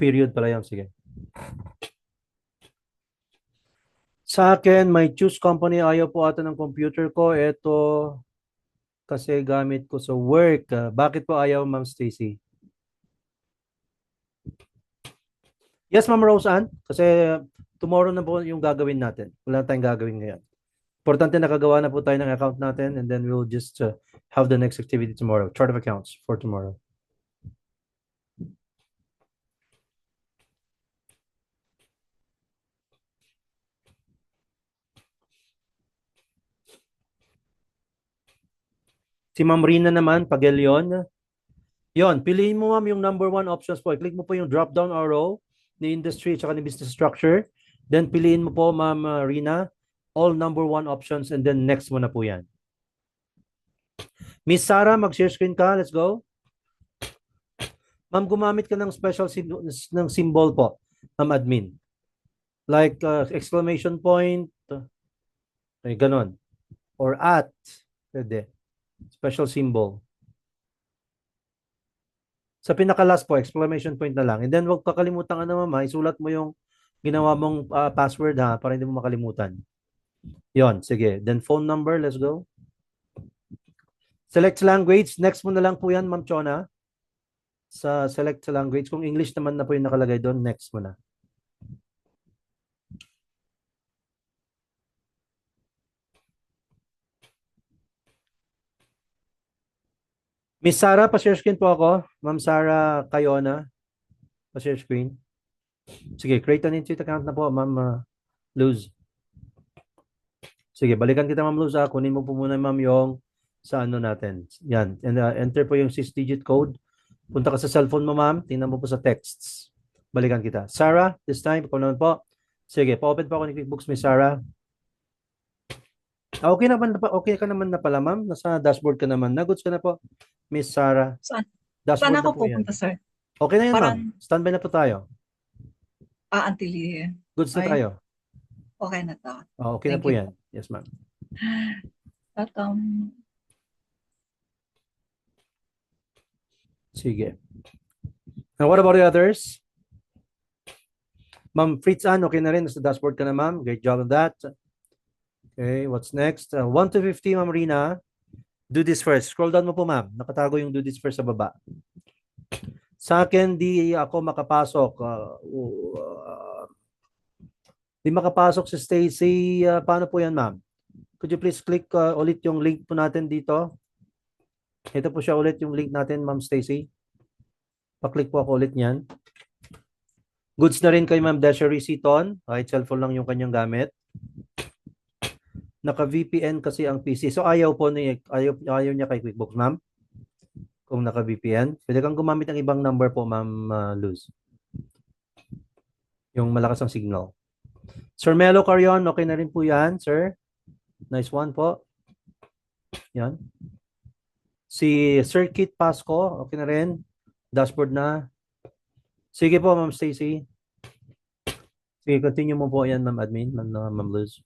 period pala yan? Sige. Sa akin, may choose company. Ayaw po ata ng computer ko. Ito, kasi gamit ko sa work. Bakit po ayaw, Ma'am Stacy? Yes, Ma'am Roseanne. Kasi tomorrow na po yung gagawin natin. Wala tayong gagawin ngayon. Importante nakagawa na po tayo ng account natin and then we'll just have the next activity tomorrow. Chart of accounts for tomorrow. Si Ma'am Rina naman, Pagelion. Yon, piliin mo, ma'am, yung number 1 options po. I-click mo po yung drop-down arrow ni industry at ni business structure. Then piliin mo po, Ma'am Rina, all number 1 options and then next mo na po yan. Miss Sarah, mag-share screen ka. Let's go. Ma'am, gumamit ka ng special ng symbol po, Ma'am Admin. Like exclamation point, ganon. Or at, pwede. Special symbol. Sa pinaka-last po, exclamation point na lang. And then, huwag kakalimutan ka na, mama, isulat mo yung ginawa mong password, ha, para hindi mo makalimutan. Yon, sige. Then, phone number, let's go. Select language. Next mo na lang po yan, Ma'am Chona. Sa select language. Kung English naman na po yung nakalagay doon, next mo na. Miss Sarah, pa-share screen po ako. Ma'am Sarah Cayona. Pa-share screen. Sige, create an Intuit account na po, Ma'am Luz. Sige, balikan kita, Ma'am Luz. Kunin mo po muna, Ma'am, yung sa ano natin. Yan. And enter po yung 6-digit code. Punta ka sa cellphone mo, ma'am. Tingnan mo po sa texts. Balikan kita. Sarah, this time, ikaw naman po. Sige, pa-open po ako ni QuickBooks, Miss Sarah. Okay ka naman na pala, ma'am. Nasa dashboard ka naman. Naguts ka na po, Miss Sarah. Saan? Dashboard Saan na ako po yan. pupunta, sir? Okay na yan, Parang- ma'am. Standby na po tayo. Until Goods na Ay. tayo. okay na to. Okay na Thank po you. yan. Yes, ma'am. At, Sige. Now, what about the others? Ma'am Fritz Ann, okay na rin. Nasa dashboard ka na, ma'am. Great job on that. Okay, what's next? 1 to 50, Ma'am Rina. Do this first. Scroll down mo po, ma'am. Nakatago yung do this first sa baba. Sa akin, di ako makapasok. Di makapasok si Stacy. Paano po yan, ma'am? Could you please click ulit yung link po natin dito? Ito po siya ulit yung link natin, Ma'am Stacy. Pa-click po ako ulit niyan. Goods na rin kay Ma'am Desiree Seaton. Kahit cellphone lang yung kanyang gamit. Naka-VPN kasi ang PC. So ayaw niya kay QuickBooks, ma'am. Kung naka-VPN. Pwede kang gumamit ng ibang number po, Ma'am Luz. Yung malakas ang signal. Sir Melo Carion, okay na rin po yan, sir. Nice one po. Yan. Si Sir Kit Pasco, okay na rin. Dashboard na. Sige po, Ma'am Stacy. Sige, continue mo po yan, Ma'am Admin, Ma'am Luz.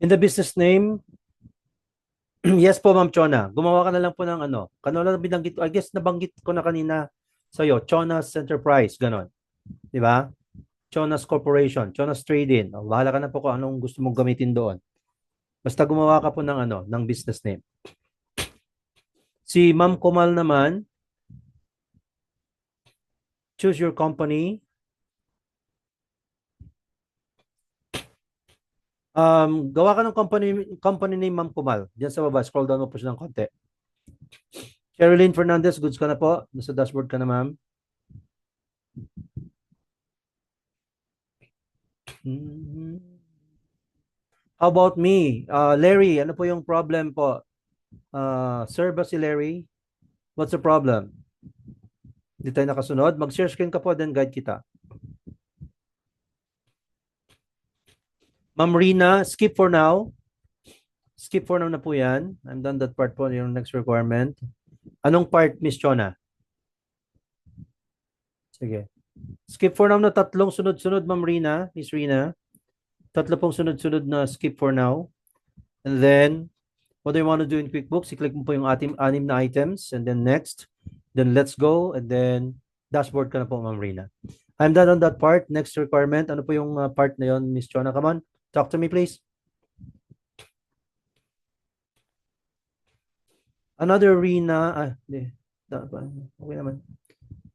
In the business name, yes po, Ma'am Chona. Gumawa ka na lang po ng ano. Kanina binanggit, I guess nabanggit ko na kanina sa'yo, Chonas Enterprise, ganon. Di ba? Chonas Corporation, Chonas Trading. Oh, bahala ka na po kung anong gusto mong gamitin doon. Basta gumawa ka po ng ano, ng business name. Si Ma'am Kumal naman, choose your company. Gawa ka ng company name, Ma'am Kumal. Diyan sa baba, scroll down mo po siya ng konti. Sherilyn Fernandez, goods ka na po. Nasa dashboard ka na, ma'am. How about me? Larry, ano po yung problem po? Sir ba si Larry? What's the problem? Hindi tayo nakasunod. Mag-share screen ka po, then guide kita. Ma'am Rina, skip for now. Skip for now na po yan. I'm done that part po, yung next requirement. Anong part, Miss Chona? Sige. Skip for now na tatlong sunod-sunod, Ma'am Rina, Miss Rina. Tatlo pong sunod-sunod na skip for now. And then, what do you want to do in QuickBooks? I-click mo po yung anim na items. And then next. Then let's go. And then, dashboard ka na po, Ma'am Rina. I'm done on that part. Next requirement. Ano po yung part na yon, Miss Chona? Come on. Talk to me, please. Another Rina. Okay naman.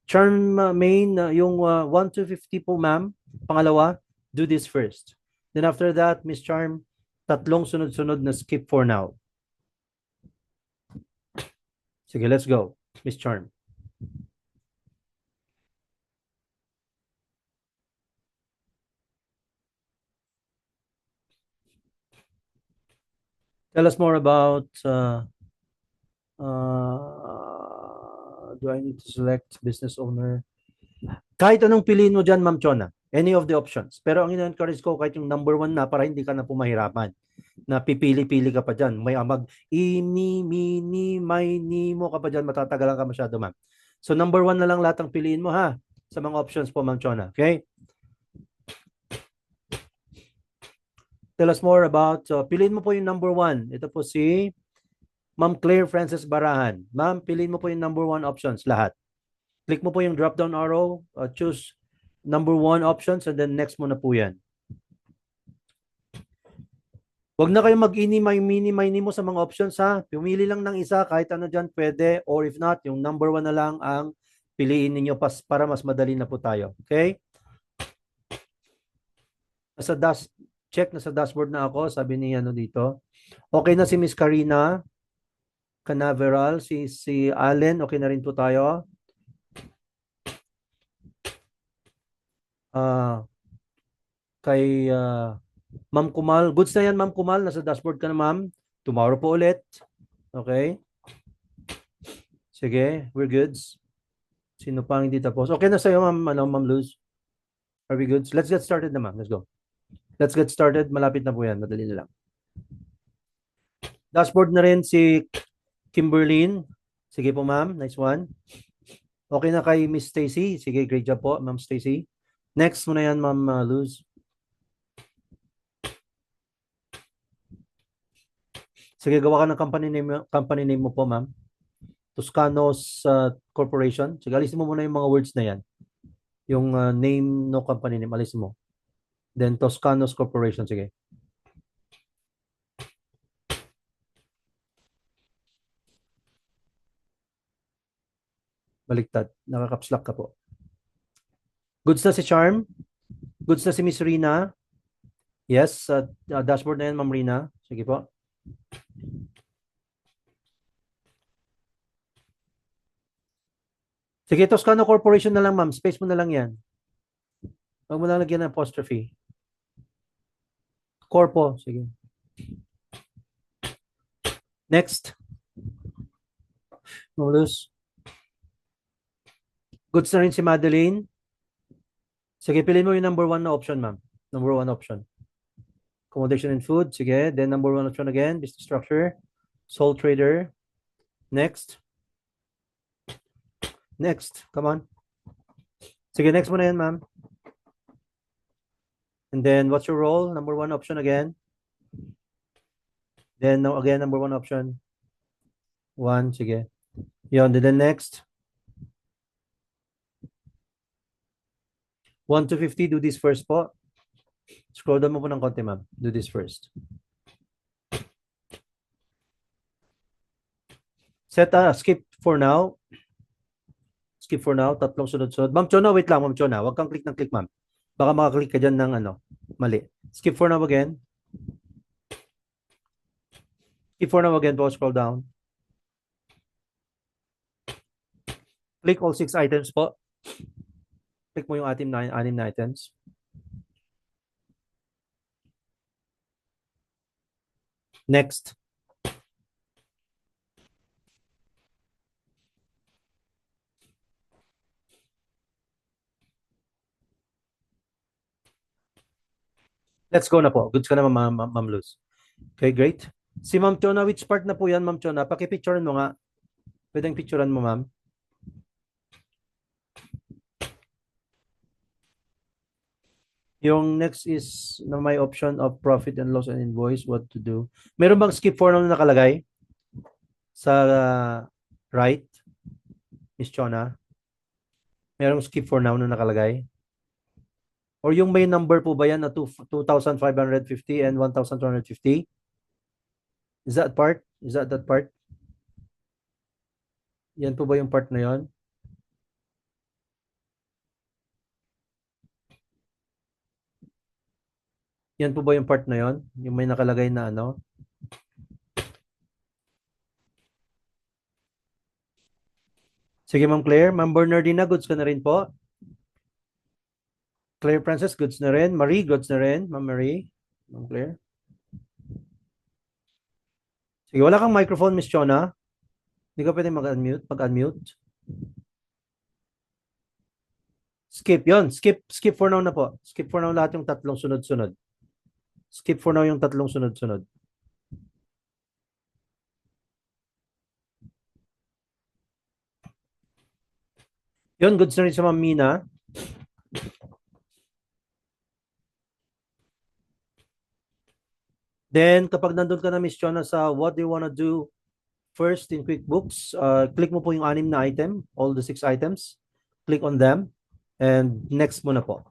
Charm main, yung 1 to 50 po, ma'am. Pangalawa, do this first. Then after that, Miss Charm, tatlong sunod-sunod na skip for now. Sige, let's go. Miss Charm. Tell us more about do I need to select business owner? Kahit anong piliin mo dyan, Ma'am Chona. Any of the options. Pero ang ina-encourage ko kahit yung number 1 na para hindi ka na pumahirapan. Na pipili-pili ka pa dyan. May ini, mini, may, ni mo ka pa dyan. Matatagalan ka masyado, ma'am. So number 1 na lang lahat ang piliin mo, ha? Sa mga options po, Ma'am Chona. Okay? Tell us more about, piliin mo po yung number 1. Ito po si Ma'am Claire Frances Barahan. Ma'am, piliin mo po yung number 1 options, lahat. Click mo po yung drop-down arrow, choose number 1 options, and then next mo na po yan. Huwag na kayong mag-ini, may mini, may ni mo sa mga options, ha? Pumili lang ng isa, kahit ano dyan, pwede, or if not, yung number 1 na lang ang piliin ninyo para mas madali na po tayo. Okay? Check na sa dashboard na ako, sabi ni ano dito. Okay na si Miss Karina Canaveral, si Allen, okay na rin po tayo. Kay Ma'am Kumal, goods na yan, Ma'am Kumal, nasa dashboard ka na, ma'am. Tomorrow po ulit. Okay? Sige, we're goods. Sino pa hindi tapos? Okay na sa'yo, Ma'am Luz? Are we good? Let's get started na, ma'am. Let's go. Let's get started. Malapit na po yan. Madali na lang. Dashboard na rin si Kimberlyn. Sige po, ma'am. Nice one. Okay na kay Miss Stacy. Sige, great job po, Ma'am Stacy. Next mo na yan, Ma'am Luz. Sige, gawa ka ng company name mo po, ma'am. Toscanos Corporation. Sige, alisin mo muna yung mga words na yan. Yung name no company name, alisin mo. Then Toscanos Corporation, sige. Baliktad. Nakakaps lock ka po. Goods na si Charm. Goods na si Miss Rina. Yes, dashboard na yan, Ma'am Rina. Sige po. Sige, Toscano Corporation na lang, ma'am. Space mo na lang yan. Huwag mo na lagyan ng apostrophe. Corpo. Sige. Next. Mulus. Goods na rin si Madeline. Sige, piliin mo yung number 1 na option, ma'am. Number 1 option. Accommodation and food. Sige. Then number 1 option again. Business structure. Sole trader. Next. Next. Come on. Sige, next mo na yan, ma'am. And then, what's your role? Number 1 option again. Then, again, number 1 option. 1, sige. Yun, then next. 1 to 50, do this first po. Scroll down mo po ng konti, ma'am. Do this first. Set skip for now. Skip for now. Tatlong sunod-sunod. Ma'am Chona, wait lang, Ma'am Chona. Huwag kang click ng click, ma'am. Baka makaklik ka dyan ng mali. Skip for now again. Skip for now again po. Scroll down. Click all 6 items po. Click mo yung anim na items. Next. Let's go na po. Goods ka na, Ma'am Luz. Okay, great. Si Ma'am Chona, which part na po yan, Ma'am Chona? Pakipicturean mo nga. Pwedeng picturean mo, ma'am. Yung next is na may option of profit and loss and invoice, what to do. Meron bang skip for now na nakalagay? Sa right? Miss Chona? Merong skip for now na nakalagay? Or yung may number po ba yan na 2,550 and 1,250? Is that part? Is that part? Yan po ba yung part na yon? Yan po ba yung part na yon? Yung may nakalagay na ano? Sige, Ma'am Claire. Ma'am Bernardina, goods ka na rin po. Claire Francis, goods na rin. Marie, goods na rin. Ma'am Marie. Ma'am Claire. Sige, wala kang microphone, Miss Chona. Hindi ka pwede mag-unmute. Skip, yon. Skip for now na po. Skip for now lahat yung tatlong sunod-sunod. Skip for now yung tatlong sunod-sunod. Yun, goods na rin sa Ma'am Mina. Then, kapag nandun ka na, Miss Chona, sa what do you wanna do first in QuickBooks, click mo po yung 6 na item, all the 6 items. Click on them. And next mo na po.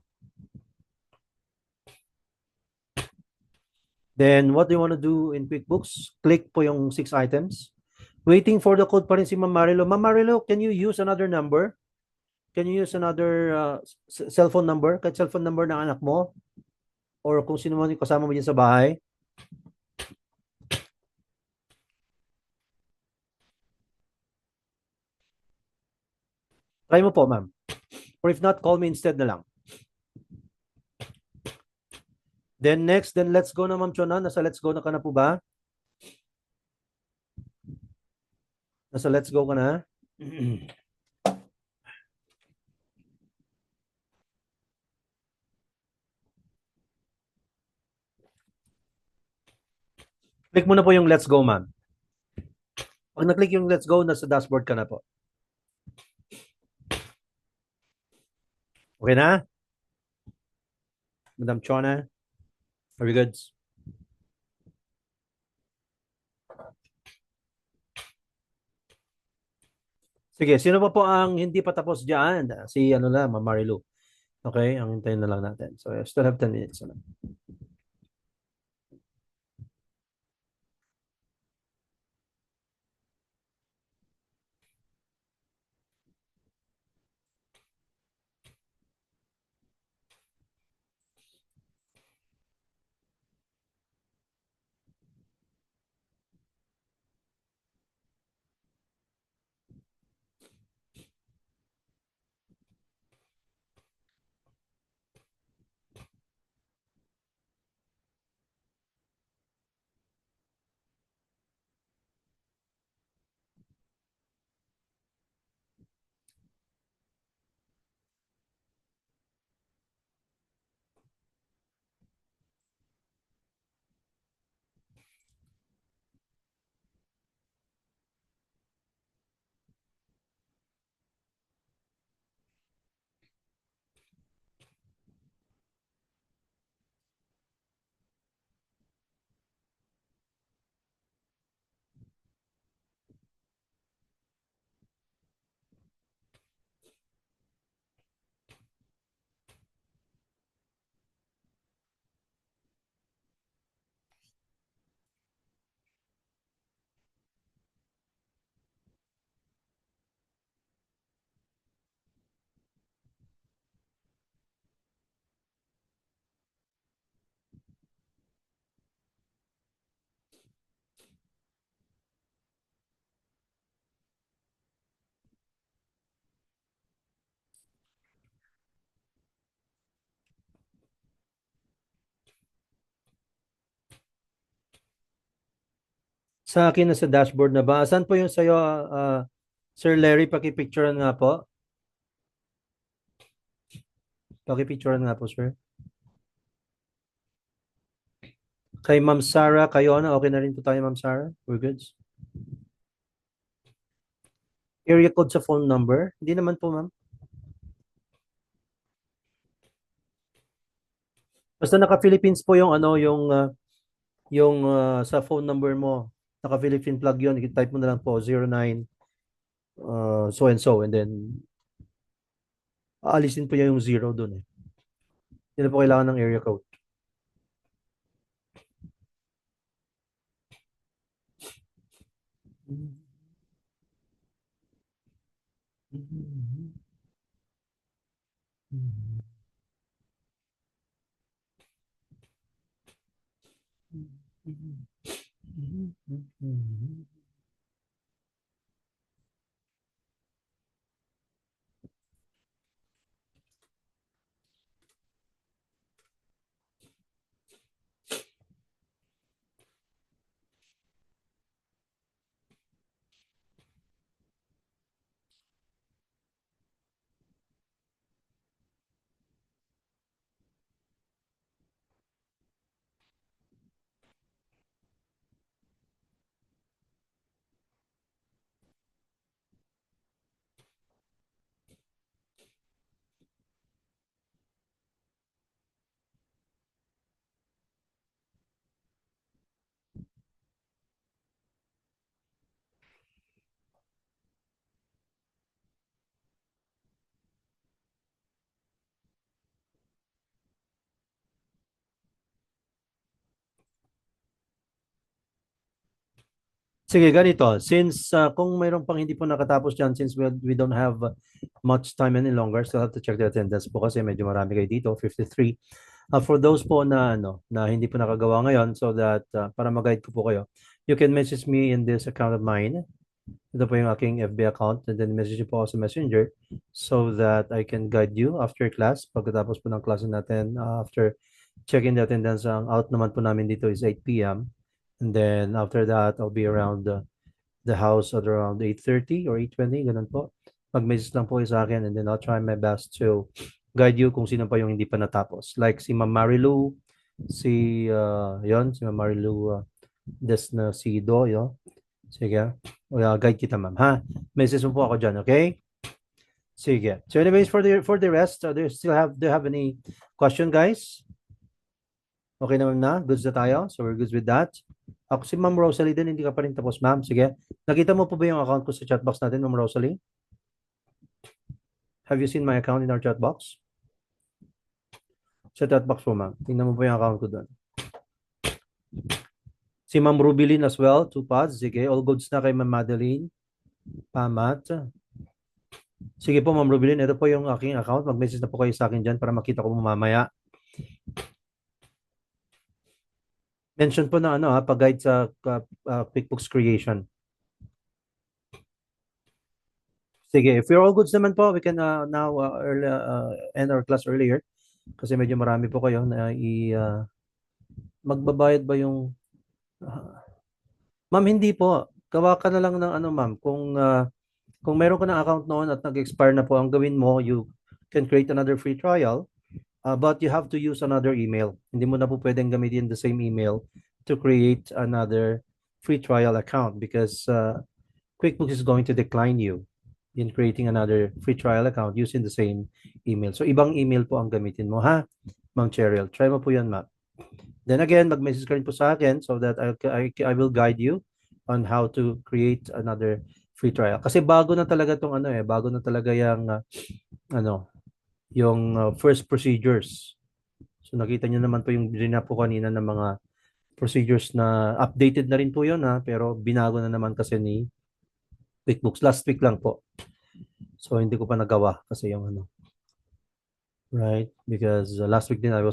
Then, what do you wanna do in QuickBooks? Click po yung 6 items. Waiting for the code pa rin si Ma'am Marilo. Ma'am Marilo, can you use another number? Can you use another cellphone number? Kahit cellphone number ng anak mo? Or kung sino man yung kasama mo dyan sa bahay? Try mo po, ma'am. Or if not, call me instead na lang. Then next, then let's go na, Ma'am Chona. Nasa let's go na ka na po ba? Nasa let's go ka na? Click mo na po yung let's go, ma'am. Pag na-click yung let's go, nasa dashboard ka na po. Okay na? Madam Chona? Are we good? Sige, sino pa po ang hindi pa tapos diyan? Si ano lang, Ma'am Marilu. Okay, ang hintayin na lang natin. So, I still have 10 minutes. Sa akin, nasa dashboard na ba? Saan po yung sa'yo, Sir Larry? Pakipicturean nga po. Pakipicturean nga po, sir. Kay Ma'am Sarah, kayo na. Okay na rin po tayo, Ma'am Sarah? We're good? Area code sa phone number? Hindi naman po, ma'am. Basta naka-Philippines po yung ano, sa phone number mo. Naka-Philippine plug yun. I-type mo na lang po 09 so and so, and then aalisin po niya yung 0 doon eh. Hindi na po kailangan ng area code. Sige, ganito. Since kung mayroon pang hindi po nakatapos dyan, since we don't have much time any longer, still have to check the attendance po kasi medyo marami kayo dito, 53. For those po na na hindi po nakagawa ngayon, so that para mag-guide ko po kayo, you can message me in this account of mine. Ito po yung aking FB account, and then message po ako sa Messenger so that I can guide you after class. Pagkatapos po ng klase natin, after checking the attendance, ang out naman po namin dito is 8 p.m. And then after that, I'll be around the house at around 8:30 or 8:20, ganun po. Mag-message lang po kayo sa akin, and then I'll try my best to guide you kung sino pa yung hindi pa natapos. Like si Ma'am Marilu, si Ma'am Marilu Desnasido, yun. Sige, guide kita, ma'am, ha? Message mo po ako dyan, okay? Sige. So anyways, for the rest, do you have any question, guys? Okay naman na? Goods na tayo? So we're good with that. Ako si Ma'am Rosalie din, hindi ka pa rin tapos, ma'am. Sige. Nakita mo po ba yung account ko sa chat box natin, Ma'am Rosalie? Have you seen my account in our chat box? Sa chat box po, ma'am. Tingnan mo po yung account ko doon. Si Ma'am Rubilin as well, 2 pods. Sige, all goods na kay Ma'am Madeline. Pamat. Sige po, Ma'am Rubilin, ito po yung aking account. Mag-message na po kayo sa akin dyan para makita ko mamaya. Mention po na pag-guide sa QuickBooks creation. Sige, if you're all goods naman po, we can now end our class earlier. Kasi medyo marami po kayo na magbabayad ba yung ma'am, hindi po. Gawa ka na lang ng ma'am. Kung meron ka ng account noon at nag-expire na po, ang gawin mo, you can create another free trial, but you have to use another email. Hindi mo na po pwedeng gamitin the same email to create another free trial account because QuickBooks is going to decline you in creating another free trial account using the same email. So, ibang email po ang gamitin mo, ha? Ma'am Cheryl, try mo po yan, ma'am. Then again, mag-message ka rin po sa akin so that I will guide you on how to create another free trial. Kasi bago na talaga tong bago na talaga yung first procedures. So nakita niyo naman po yung binina po kanina ng mga procedures na updated na rin po yun, ha, pero binago na naman kasi ni QuickBooks last week lang po. So hindi ko pa nagawa kasi yung right, because last week din I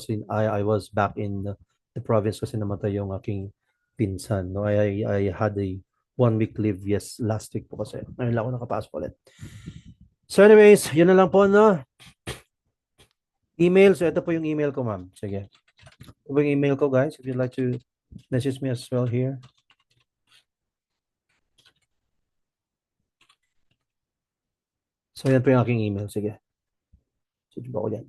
was back in the province kasi namatay yung aking pinsan. No, I had a 1 week leave last week po kasi. Ngayon lang ako nakapasok ulit. So anyways, yun na lang po, no? Email. So ito po yung email ko, ma'am. Sige. Ito po yung email ko, guys. If you'd like to message me as well here. So yan po yung aking email. Sige. Sige ba ko yan?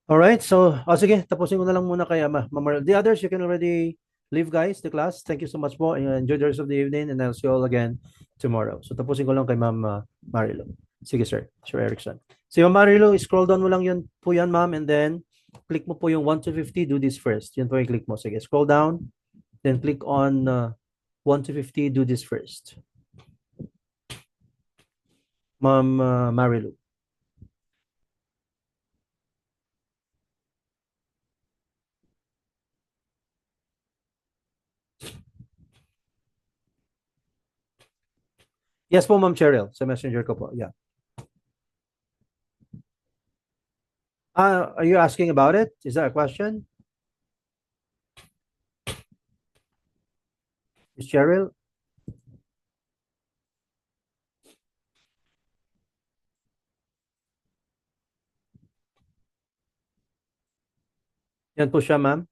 Alright, so, sige, tapusin ko na lang muna kaya the others, you can already leave, guys, the class. Thank you so much po. Enjoy the rest of the evening and I'll see you all again tomorrow. So, tapusin ko lang kay Ma'am Marilo. Sige, Sir Erickson. Si Ma'am Marilo, scroll down mo lang yun po yan, ma'am, and then click mo po yung 1 to 50, do this first. Yun po yung click mo. Sige, scroll down, then click on 1 to 50, do this first. Ma'am Marilo. Yes po, Ma'am Cheryl. Sa messenger ko po. Yeah. Are you asking about it? Is that a question? Ms. Cheryl? Yan po siya, ma'am.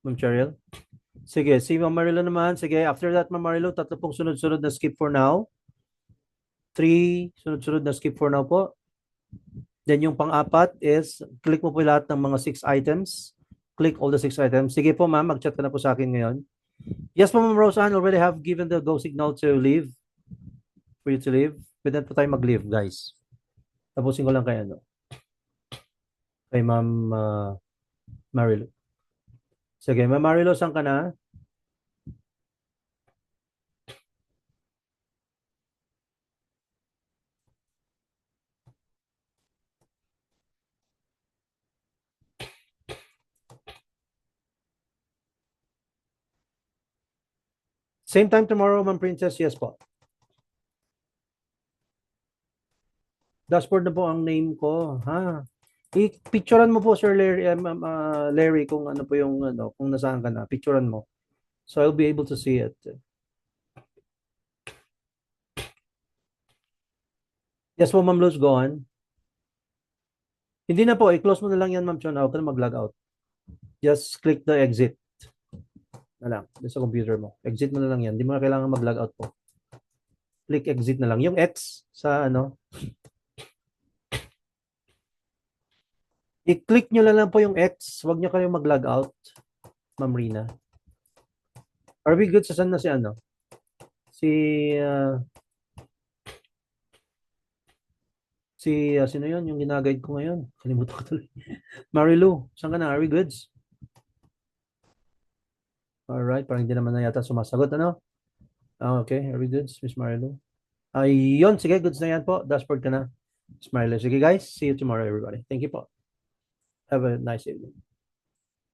Ma'am Cheryl. Sige, si Ma'am Marilo naman. Sige, after that, Ma'am Marilo, 3 pong sunod-sunod na skip for now. 3 sunod-sunod na skip for now po. Then yung pang-apat is, click mo po lahat ng mga 6 items. Click all the 6 items. Sige po, ma'am, mag-chat ka na po sa akin ngayon. Yes po, Ma'am Roseanne, already have given the go signal to leave. For you to leave. Pwede po tayo mag-leave, guys. Tapusin ko lang kay kay Ma'am Marilo. Sige, Ma'am Marilo, saan ka na? Same time tomorrow, Ma'am Princess. Yes po. Dashboard na po ang name ko. Ha? I-picturean mo po, Sir Larry, Larry, kung ano po yung, kung nasaan ka na. Picturean mo. So I'll be able to see it. Yes po, Ma'am Luz, go on. Hindi na po, i-close mo na lang yan, Ma'am Chona. Huwag ka na mag-log out. Just click the exit. Na lang, sa computer mo. Exit mo na lang yan. Hindi mo na kailangan mag-log out po. Click exit na lang. Yung X sa i-click nyo lang po yung X. Huwag nyo kayong mag-log out, Ma'am Rina. Are we good sa saan na si sino yun? Yung ginaguide ko ngayon. Kalimutan ko tuloy. Marilu, saan ka na? Are we goods? Alright, parang hindi naman na yata sumasagot, Okay, are we goods, Miss Marilu? Ayun, sige, goods na yan po. Dashboard ka na. Smiley. Sige guys, see you tomorrow everybody. Thank you po. Have a nice evening.